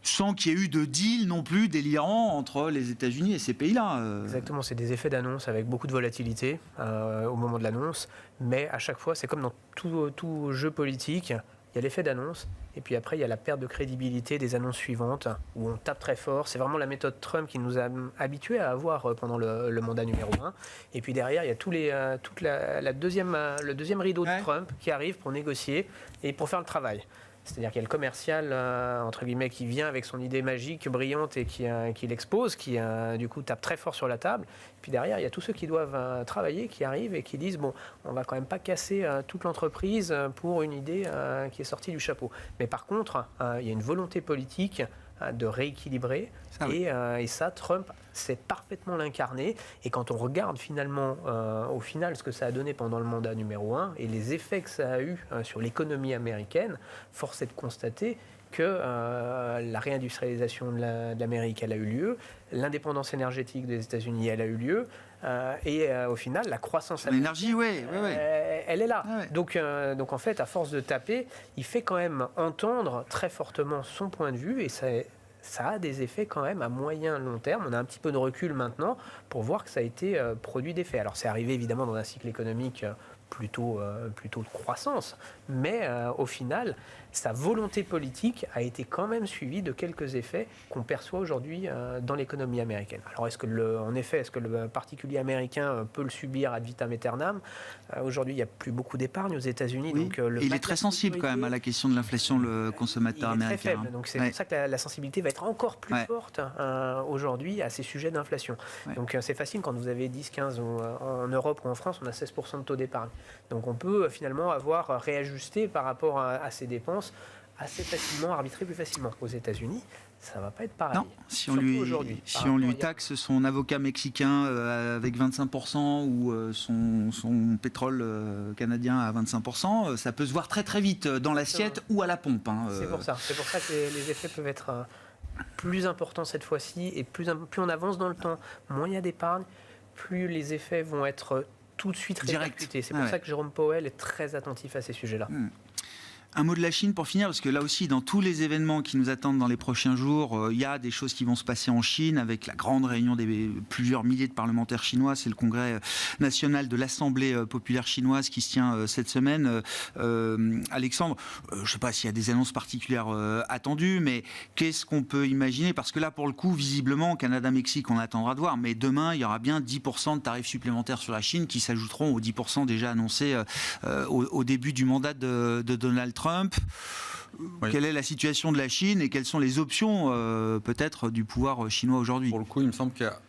sans qu'il y ait eu de deal non plus délirant entre les États-Unis et ces pays-là. Exactement, c'est des effets d'annonce avec beaucoup de volatilité au moment de l'annonce, mais à chaque fois, c'est comme dans tout jeu politique, il y a l'effet d'annonce, et puis après, il y a la perte de crédibilité des annonces suivantes, où on tape très fort. C'est vraiment la méthode Trump qui nous a habitués à avoir pendant le mandat numéro 1. Et puis derrière, il y a le deuxième rideau de Trump qui arrive pour négocier et pour faire le travail. C'est-à-dire qu'il y a le commercial, entre guillemets, qui vient avec son idée magique, brillante, et qui l'expose, qui du coup tape très fort sur la table. Puis derrière, il y a tous ceux qui doivent travailler, qui arrivent et qui disent, bon, on va quand même pas casser toute l'entreprise pour une idée qui est sortie du chapeau. Mais par contre, il y a une volonté politique de rééquilibrer. Et ça, Trump sait parfaitement l'incarner. Et quand on regarde finalement, au final, ce que ça a donné pendant le mandat numéro 1 et les effets que ça a eu sur l'économie américaine, force est de constater que la réindustrialisation de l'Amérique, elle a eu lieu, l'indépendance énergétique des États-Unis, elle a eu lieu, et au final, la croissance l'énergie, elle est là. Donc en fait, à force de taper, il fait quand même entendre très fortement son point de vue, et ça a des effets quand même à moyen long terme. On a un petit peu de recul maintenant pour voir que ça a été produit d'effet. Alors c'est arrivé évidemment dans un cycle économique plutôt de croissance, mais au final, sa volonté politique a été quand même suivie de quelques effets qu'on perçoit aujourd'hui dans l'économie américaine. Alors est-ce que le particulier américain peut le subir ad vitam aeternam ? Aujourd'hui, il n'y a plus beaucoup d'épargne aux États-Unis. Oui. Donc, il est très sensible quand même à la question de l'inflation, le consommateur américain. Très faible. Donc c'est pour ça que la sensibilité va être encore plus forte aujourd'hui à ces sujets d'inflation. Donc c'est facile quand vous avez 10, 15 en Europe ou en France, on a 16% de taux d'épargne. Donc on peut finalement avoir réajusté par rapport à ces dépenses assez facilement, arbitrer plus facilement. Aux États-Unis, ça ne va pas être pareil. Non, si on lui taxe son avocat mexicain avec 25% ou son pétrole canadien à 25%, ça peut se voir très très vite dans l'assiette ou à la pompe. C'est pour ça que les effets peuvent être plus importants cette fois-ci, et plus on avance dans le temps, moins il y a d'épargne, plus les effets vont être tout de suite répercutés. C'est pour ça que Jérôme Powell est très attentif à ces sujets-là. Un mot de la Chine pour finir, parce que là aussi, dans tous les événements qui nous attendent dans les prochains jours, il y a des choses qui vont se passer en Chine, avec la grande réunion des plusieurs milliers de parlementaires chinois. C'est le congrès national de l'Assemblée populaire chinoise qui se tient cette semaine. Alexandre, je ne sais pas s'il y a des annonces particulières attendues, mais qu'est-ce qu'on peut imaginer? Parce que là, pour le coup, visiblement, Canada-Mexique, on attendra de voir, mais demain, il y aura bien 10% de tarifs supplémentaires sur la Chine qui s'ajouteront aux 10% déjà annoncés au début du mandat de Donald Trump. Oui. Quelle est la situation de la Chine et quelles sont les options peut-être du pouvoir chinois aujourd'hui? Pour le coup, il me semble qu'il y a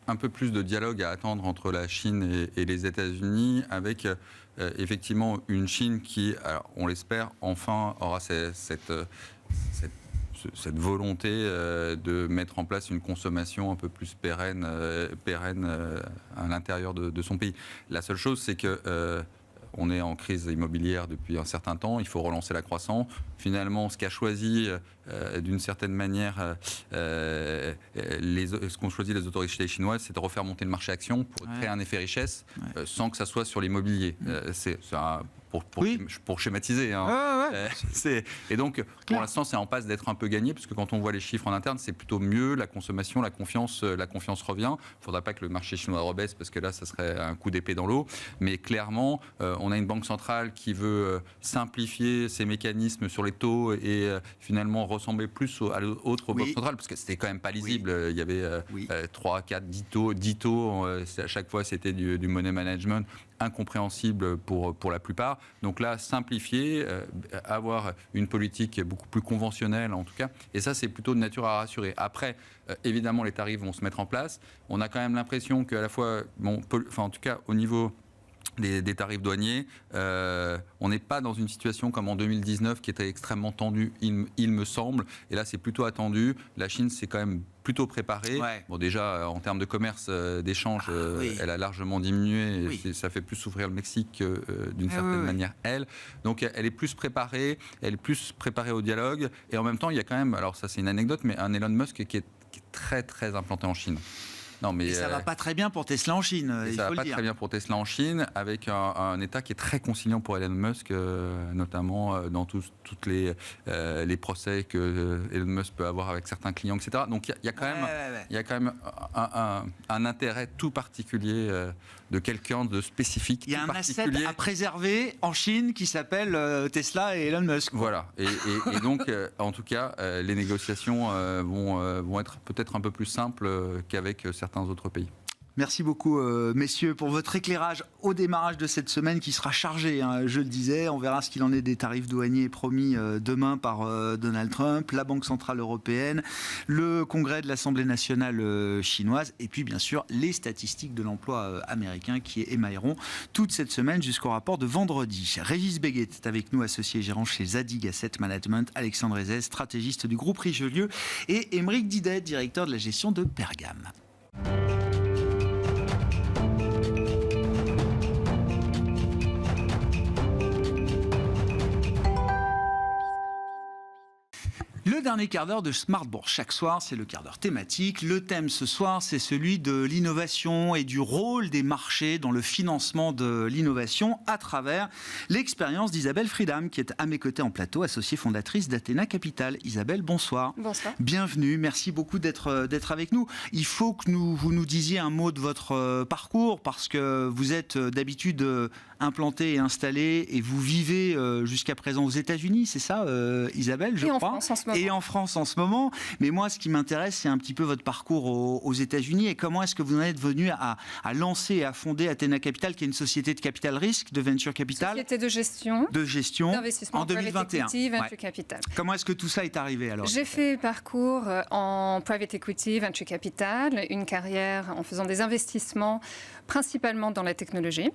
un peu plus de dialogue à attendre entre la Chine et les États-Unis, avec effectivement une Chine qui, alors, on l'espère, enfin aura cette volonté de mettre en place une consommation un peu plus pérenne à l'intérieur de son pays. La seule chose, c'est que on est en crise immobilière depuis un certain temps, il faut relancer la croissance. Finalement, ce qu'a choisi d'une certaine manière ce qu'ont choisi les autorités chinoises, c'est de refaire monter le marché action pour créer un effet richesse sans que ça soit sur l'immobilier. C'est pour schématiser. Hein. Et donc, pour l'instant, c'est en passe d'être un peu gagné, parce que quand on voit les chiffres en interne, c'est plutôt mieux. La consommation, la confiance revient. Il ne faudra pas que le marché chinois rebaisse, parce que là, ça serait un coup d'épée dans l'eau. Mais clairement, on a une banque centrale qui veut simplifier ses mécanismes sur les taux et finalement ressembler plus à l'autre banque centrale, parce que c'était quand même pas lisible. Il y avait 3, 4, 10 taux. À chaque fois, c'était du money management incompréhensible pour la plupart. Donc là, simplifier, avoir une politique beaucoup plus conventionnelle en tout cas, et ça c'est plutôt de nature à rassurer. Après, évidemment, les tarifs vont se mettre en place. On a quand même l'impression qu'à la fois, en tout cas au niveau des tarifs douaniers, on n'est pas dans une situation comme en 2019 qui était extrêmement tendue, il me semble, et là c'est plutôt attendu. La Chine s'est quand même plutôt préparée. Bon, déjà en termes de commerce, d'échange, elle a largement diminué, et ça fait plus souffrir le Mexique d'une certaine manière, elle. Donc elle est plus préparée, au dialogue, et en même temps il y a quand même, alors ça c'est une anecdote, mais un Elon Musk qui est très très implanté en Chine. Non, mais ça va pas très bien pour Tesla en Chine. Ça va pas très bien pour Tesla en Chine, avec un État qui est très conciliant pour Elon Musk, notamment dans tous les procès que Elon Musk peut avoir avec certains clients, etc. Donc il y a quand même un intérêt tout particulier de quelqu'un de spécifique. Il y a un asset à préserver en Chine qui s'appelle Tesla et Elon Musk. Voilà. Et donc, en tout cas, les négociations vont être peut-être un peu plus simples qu'avec certains autres pays. Merci beaucoup, messieurs, pour votre éclairage au démarrage de cette semaine qui sera chargée, hein, je le disais. On verra ce qu'il en est des tarifs douaniers promis demain par Donald Trump, la Banque Centrale Européenne, le congrès de l'Assemblée nationale chinoise, et puis bien sûr les statistiques de l'emploi américain qui émailleront toute cette semaine jusqu'au rapport de vendredi. Régis Béguet est avec nous, associé gérant chez Zadig Asset Management, Alexandre Ezès, stratégiste du groupe Richelieu, et Émeric Didet, directeur de la gestion de Pergame. Le dernier quart d'heure de Smart Bourse. Chaque soir, c'est le quart d'heure thématique. Le thème ce soir, c'est celui de l'innovation et du rôle des marchés dans le financement de l'innovation à travers l'expérience d'Isabelle Freedam, qui est à mes côtés en plateau, associée fondatrice d'Athéna Capital. Isabelle, bonsoir. Bonsoir. Bienvenue. Merci beaucoup d'être avec nous. Il faut que vous nous disiez un mot de votre parcours, parce que vous êtes d'habitude implanté et installé, et vous vivez jusqu'à présent aux États-Unis, c'est ça, Isabelle, je crois. Et en France en ce moment. Mais moi, ce qui m'intéresse, c'est un petit peu votre parcours aux États-Unis, et comment est-ce que vous en êtes venu à lancer et à fonder Athéna Capital, qui est une société de capital risque, de venture capital. Société de gestion. D'investissement en 2021. Private equity, venture capital. Comment est-ce que tout ça est arrivé alors? J'ai fait parcours en private equity, venture capital, une carrière en faisant des investissements principalement dans la technologie.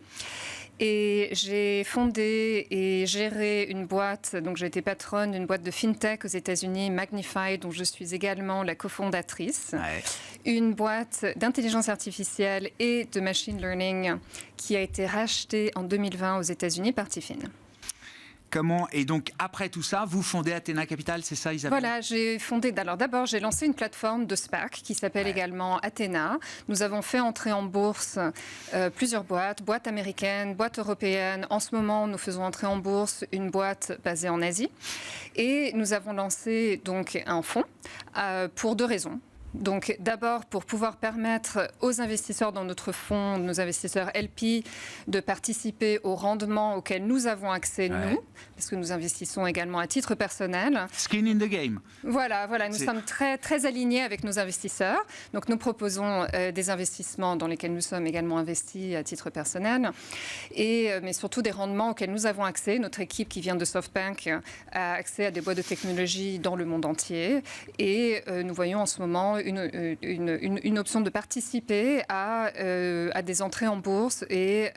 Et j'ai fondé et géré une boîte, donc j'ai été patronne d'une boîte de fintech aux États-Unis, Magnify, dont je suis également la cofondatrice. Une boîte d'intelligence artificielle et de machine learning qui a été rachetée en 2020 aux États-Unis par Tifin. Et donc, après tout ça, vous fondez Athena Capital, c'est ça, Isabelle? Voilà, j'ai fondé. Alors d'abord, j'ai lancé une plateforme de SPAC qui s'appelle également Athena. Nous avons fait entrer en bourse plusieurs boîtes américaines, boîtes européennes. En ce moment, nous faisons entrer en bourse une boîte basée en Asie. Et nous avons lancé donc un fonds pour 2 raisons. Donc d'abord pour pouvoir permettre aux investisseurs dans notre fonds, nos investisseurs LP, de participer au rendement auquel nous avons accès, nous, parce que nous investissons également à titre personnel. Skin in the game. Voilà, nous sommes très, très alignés avec nos investisseurs. Donc nous proposons des investissements dans lesquels nous sommes également investis à titre personnel, mais surtout des rendements auxquels nous avons accès. Notre équipe qui vient de SoftBank a accès à des boîtes de technologie dans le monde entier. Et nous voyons en ce moment une option de participer à des entrées en bourse et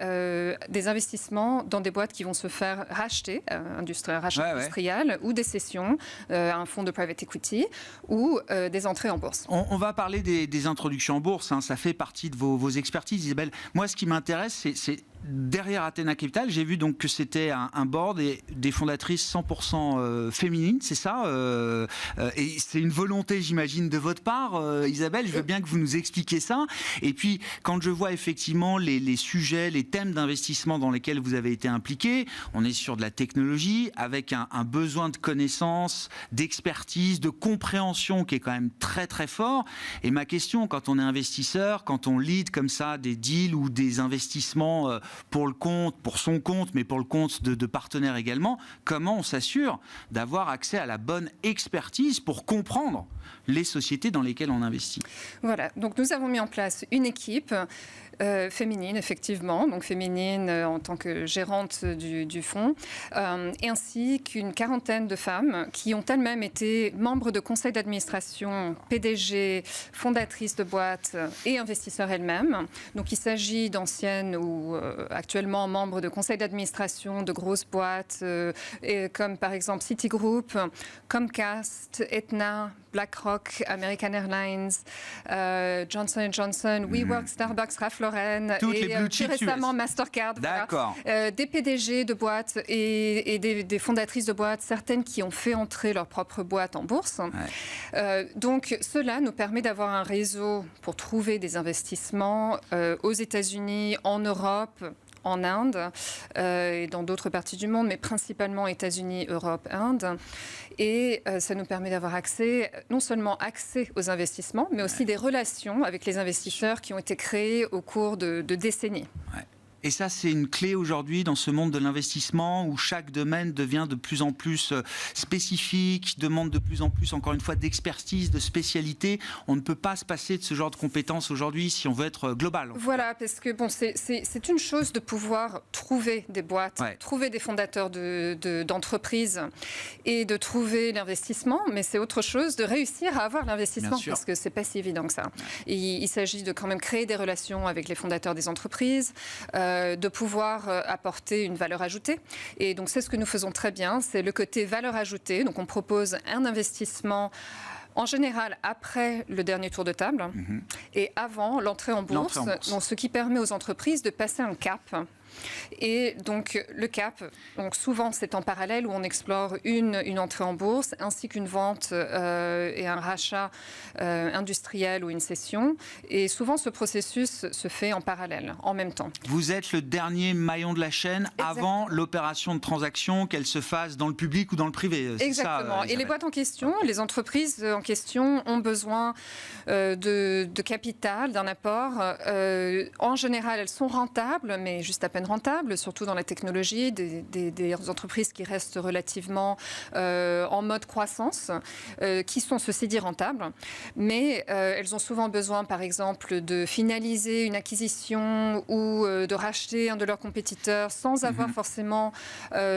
des investissements dans des boîtes qui vont se faire racheter, industriel, ou des cessions, un fonds de private equity, ou des entrées en bourse. On va parler des introductions en bourse, hein, ça fait partie de vos expertises, Isabelle. Moi, ce qui m'intéresse, c'est derrière Athena Capital, j'ai vu donc que c'était un board et des fondatrices 100% féminines, c'est ça et c'est une volonté, j'imagine, de votre part, Isabelle. Je veux bien que vous nous expliquiez ça. Et puis, quand je vois effectivement les sujets, les thèmes d'investissement dans lesquels vous avez été impliqués, on est sur de la technologie avec un besoin de connaissance, d'expertise, de compréhension qui est quand même très très fort. Et ma question, quand on est investisseur, quand on lead comme ça des deals ou des investissements pour son compte, mais pour le compte de partenaires également, comment on s'assure d'avoir accès à la bonne expertise pour comprendre les sociétés dans lesquelles on investit? Voilà, donc nous avons mis en place une équipe féminine, effectivement, donc féminine en tant que gérante du fonds, et ainsi qu'une quarantaine de femmes qui ont elles-mêmes été membres de conseils d'administration, PDG, fondatrices de boîtes et investisseurs elles-mêmes. Donc il s'agit d'anciennes ou actuellement membres de conseils d'administration de grosses boîtes, comme par exemple Citigroup, Comcast, Aetna, BlackRock, American Airlines, Johnson & Johnson, WeWork, Starbucks, Ralph Lauren et plus récemment Mastercard. D'accord. Voilà. Des PDG de boîtes et des fondatrices de boîtes, certaines qui ont fait entrer leur propre boîte en bourse. Ouais. Donc cela nous permet d'avoir un réseau pour trouver des investissements aux États-Unis, en Europe, en Inde et dans d'autres parties du monde, mais principalement États-Unis, Europe, Inde. Et ça nous permet d'avoir non seulement accès aux investissements, mais aussi des relations avec les investisseurs qui ont été créées au cours de décennies. Ouais. Et ça, c'est une clé aujourd'hui dans ce monde de l'investissement où chaque domaine devient de plus en plus spécifique, demande de plus en plus, encore une fois, d'expertise, de spécialité. On ne peut pas se passer de ce genre de compétences aujourd'hui si on veut être global. Voilà, parce que bon, c'est une chose de pouvoir trouver des boîtes, trouver des fondateurs d'entreprises et de trouver l'investissement, mais c'est autre chose de réussir à avoir l'investissement parce que c'est pas si évident que ça. Et il s'agit de quand même créer des relations avec les fondateurs des entreprises, de pouvoir apporter une valeur ajoutée. Et donc, c'est ce que nous faisons très bien, c'est le côté valeur ajoutée. Donc, on propose un investissement en général après le dernier tour de table et avant l'entrée en bourse, donc, ce qui permet aux entreprises de passer un cap. Et donc le cap, donc souvent c'est en parallèle où on explore une entrée en bourse ainsi qu'une vente et un rachat industriel ou une cession. Et souvent ce processus se fait en parallèle, en même temps. Vous êtes le dernier maillon de la chaîne avant l'opération de transaction, qu'elle se fasse dans le public ou dans le privé. Exactement. Ça, et les boîtes en question, les entreprises en question ont besoin de capital, d'un apport. En général, elles sont rentables, mais juste à peine rentables, surtout dans la technologie, des entreprises qui restent relativement en mode croissance, qui sont ceci dit rentables, mais elles ont souvent besoin, par exemple, de finaliser une acquisition ou de racheter un de leurs compétiteurs sans avoir forcément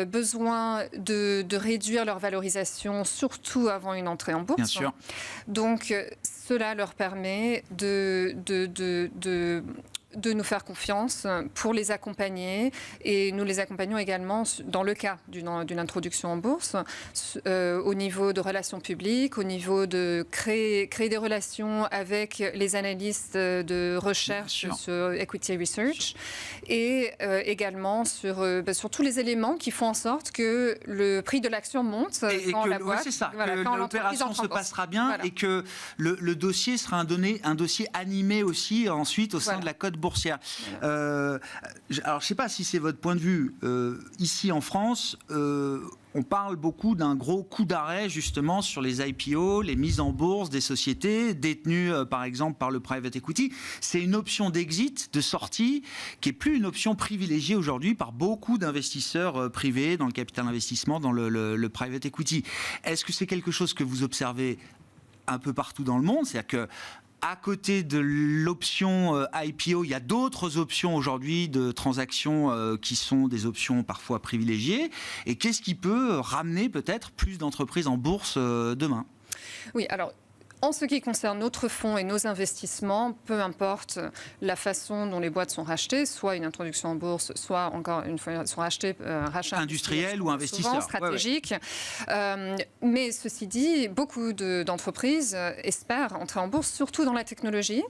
besoin de réduire leur valorisation, surtout avant une entrée en bourse. Bien sûr. Donc, cela leur permet de nous faire confiance pour les accompagner. Et nous les accompagnons également dans le cas d'une introduction en bourse, au niveau de relations publiques, au niveau de créer des relations avec les analystes de recherche sur Equity Research et également sur tous les éléments qui font en sorte que le prix de l'action monte quand la boîte, que l'opération se passera bien et que le dossier sera un dossier animé aussi ensuite au sein de la cote boursière. Alors, je ne sais pas si c'est votre point de vue. Ici en France, on parle beaucoup d'un gros coup d'arrêt justement sur les IPO, les mises en bourse des sociétés détenues par exemple par le private equity. C'est une option d'exit, de sortie, qui est plus une option privilégiée aujourd'hui par beaucoup d'investisseurs privés dans le capital investissement, dans le private equity. Est-ce que c'est quelque chose que vous observez un peu partout dans le monde? C'est-à-dire que à côté de l'option IPO, il y a d'autres options aujourd'hui de transactions qui sont des options parfois privilégiées. Et qu'est-ce qui peut ramener peut-être plus d'entreprises en bourse demain? Oui, alors... En ce qui concerne notre fonds et nos investissements, peu importe la façon dont les boîtes sont rachetées, soit une introduction en bourse, soit encore une fois sont rachetées, rachat industriel ou investisseur stratégique. Mais ceci dit, beaucoup d'entreprises espèrent entrer en bourse, surtout dans la technologie.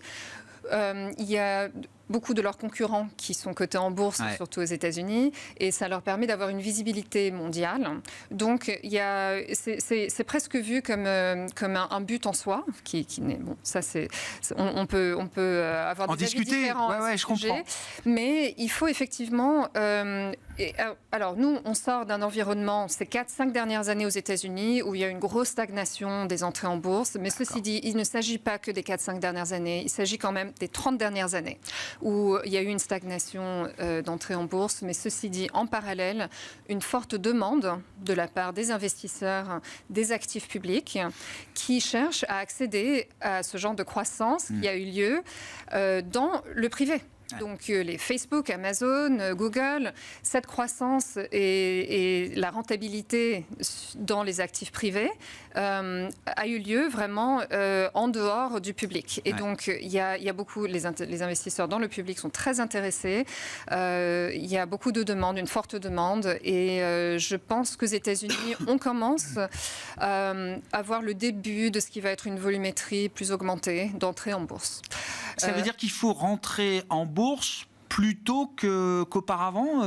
Il y a beaucoup de leurs concurrents qui sont cotés en bourse, surtout aux États-Unis, et ça leur permet d'avoir une visibilité mondiale. Donc, c'est presque vu comme un but en soi, qui n'est bon. Ça, on peut avoir des avis différents à ce sujet, mais il faut effectivement. Alors, nous, on sort d'un environnement, ces 4-5 dernières années aux États-Unis, où il y a une grosse stagnation des entrées en bourse. Mais ceci dit, il ne s'agit pas que des 4-5 dernières années, il s'agit quand même des 30 dernières années, où il y a eu une stagnation d'entrée en bourse. Mais ceci dit, en parallèle, une forte demande de la part des investisseurs, des actifs publics, qui cherchent à accéder à ce genre de croissance qui a eu lieu dans le privé. Donc les Facebook, Amazon, Google, cette croissance et la rentabilité dans les actifs privés a eu lieu vraiment en dehors du public. Et donc il y a beaucoup, les investisseurs dans le public sont très intéressés. Il y a beaucoup de demandes, une forte demande. Et je pense qu'aux États-Unis, on commence à voir le début de ce qui va être une volumétrie plus augmentée d'entrée en bourse. Ça veut dire qu'il faut rentrer en bourse plus tôt qu'auparavant,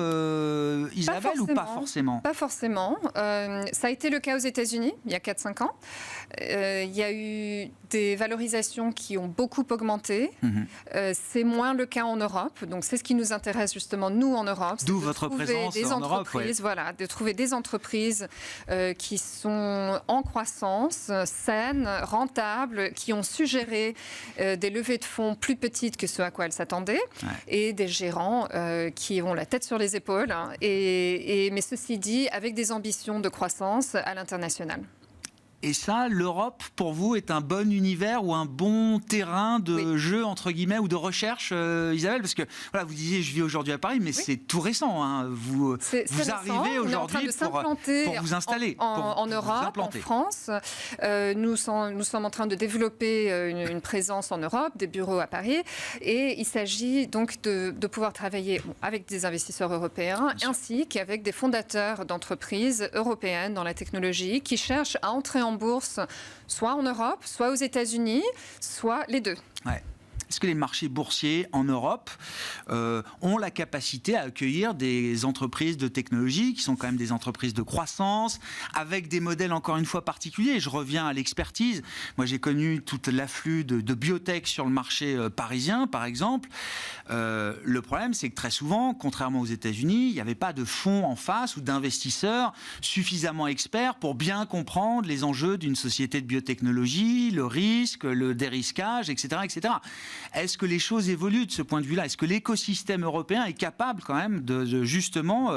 Isabelle, ou pas forcément? Pas forcément. Ça a été le cas aux États-Unis il y a 4-5 ans. Il y a eu des valorisations qui ont beaucoup augmenté. C'est moins le cas en Europe. Donc c'est ce qui nous intéresse justement, nous, en Europe. D'où votre présence en Europe. Voilà, de trouver des entreprises qui sont en croissance, saines, rentables, qui ont su gérer des levées de fonds plus petites que ce à quoi elles s'attendaient, et des gérants qui ont la tête sur les épaules, mais ceci dit, avec des ambitions de croissance à l'international. Et ça, l'Europe, pour vous, est un bon univers ou un bon terrain de jeu, entre guillemets, ou de recherche, Isabelle? Parce que voilà, vous disiez, je vis aujourd'hui à Paris, mais c'est tout récent. Hein. Vous arrivez aujourd'hui pour vous installer. En Europe, en France. Nous sommes en train de développer une présence en Europe, des bureaux à Paris. Et il s'agit donc de pouvoir travailler avec des investisseurs européens, ainsi qu'avec des fondateurs d'entreprises européennes dans la technologie qui cherchent à entrer en bourse, soit en Europe, soit aux États-Unis, soit les deux. Est-ce que les marchés boursiers en Europe ont la capacité à accueillir des entreprises de technologie qui sont quand même des entreprises de croissance, avec des modèles encore une fois particuliers? Je reviens à l'expertise. Moi, j'ai connu tout l'afflux de biotech sur le marché parisien, par exemple. Le problème, c'est que très souvent, contrairement aux États-Unis, il n'y avait pas de fonds en face ou d'investisseurs suffisamment experts pour bien comprendre les enjeux d'une société de biotechnologie, le risque, le dérisquage, etc., etc. Est-ce que les choses évoluent de ce point de vue-là? Est-ce que l'écosystème européen est capable quand même de justement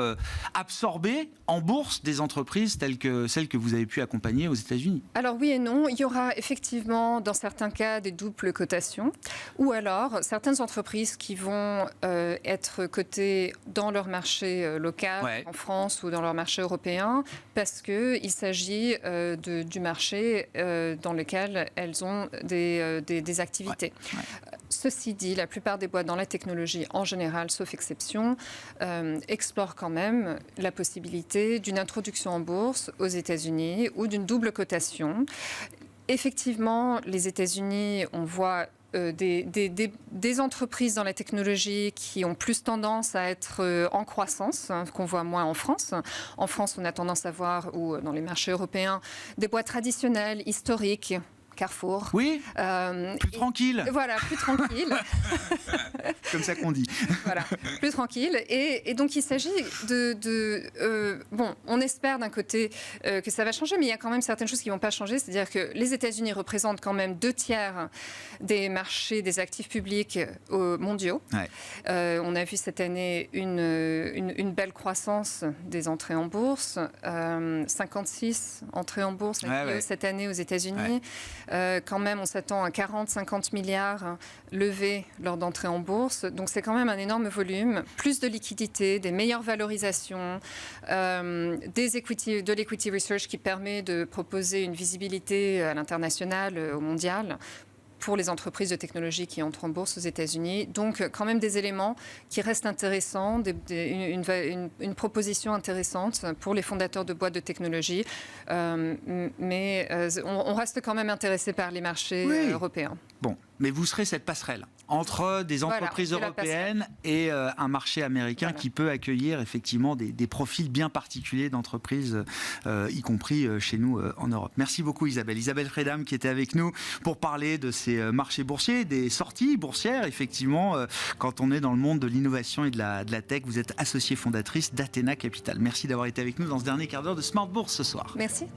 absorber en bourse des entreprises telles que celles que vous avez pu accompagner aux États-Unis? Alors oui et non. Il y aura effectivement dans certains cas des doubles cotations, ou alors certaines entreprises qui vont être cotées dans leur marché local, en France, ou dans leur marché européen, parce qu'il s'agit du marché dans lequel elles ont des activités. Ceci dit, la plupart des boîtes dans la technologie, en général, sauf exception, explorent quand même la possibilité d'une introduction en bourse aux États-Unis ou d'une double cotation. Effectivement, les États-Unis, on voit des entreprises dans la technologie qui ont plus tendance à être en croissance, qu'on voit moins en France. En France, on a tendance à voir, ou dans les marchés européens, des boîtes traditionnelles, historiques, Carrefour. Oui, plus tranquille. Voilà, plus tranquille. Comme ça qu'on dit. Voilà, plus tranquille. Et donc, il s'agit bon, on espère d'un côté que ça va changer, mais il y a quand même certaines choses qui ne vont pas changer. C'est-à-dire que les États-Unis représentent quand même 2/3 des marchés des actifs publics mondiaux. Ouais. On a vu cette année une belle croissance des entrées en bourse. 56 entrées en bourse cette année aux États-Unis. Ouais. Quand même, on s'attend à 40-50 milliards levés lors d'entrée en bourse. Donc, c'est quand même un énorme volume. Plus de liquidités, des meilleures valorisations, de l'equity research qui permet de proposer une visibilité à l'international, au mondial, pour les entreprises de technologie qui entrent en bourse aux États-Unis. Donc, quand même des éléments qui restent intéressants, une proposition intéressante pour les fondateurs de boîtes de technologie. Mais on reste quand même intéressé par les marchés européens. Bon, mais vous serez cette passerelle entre des entreprises européennes et un marché américain qui peut accueillir effectivement des profils bien particuliers d'entreprises, y compris chez nous en Europe. Merci beaucoup Isabelle. Isabelle Fredam qui était avec nous pour parler de ces marchés boursiers, des sorties boursières, effectivement, quand on est dans le monde de l'innovation et de la tech. Vous êtes associée fondatrice d'Athena Capital. Merci d'avoir été avec nous dans ce dernier quart d'heure de Smart Bourse ce soir. Merci.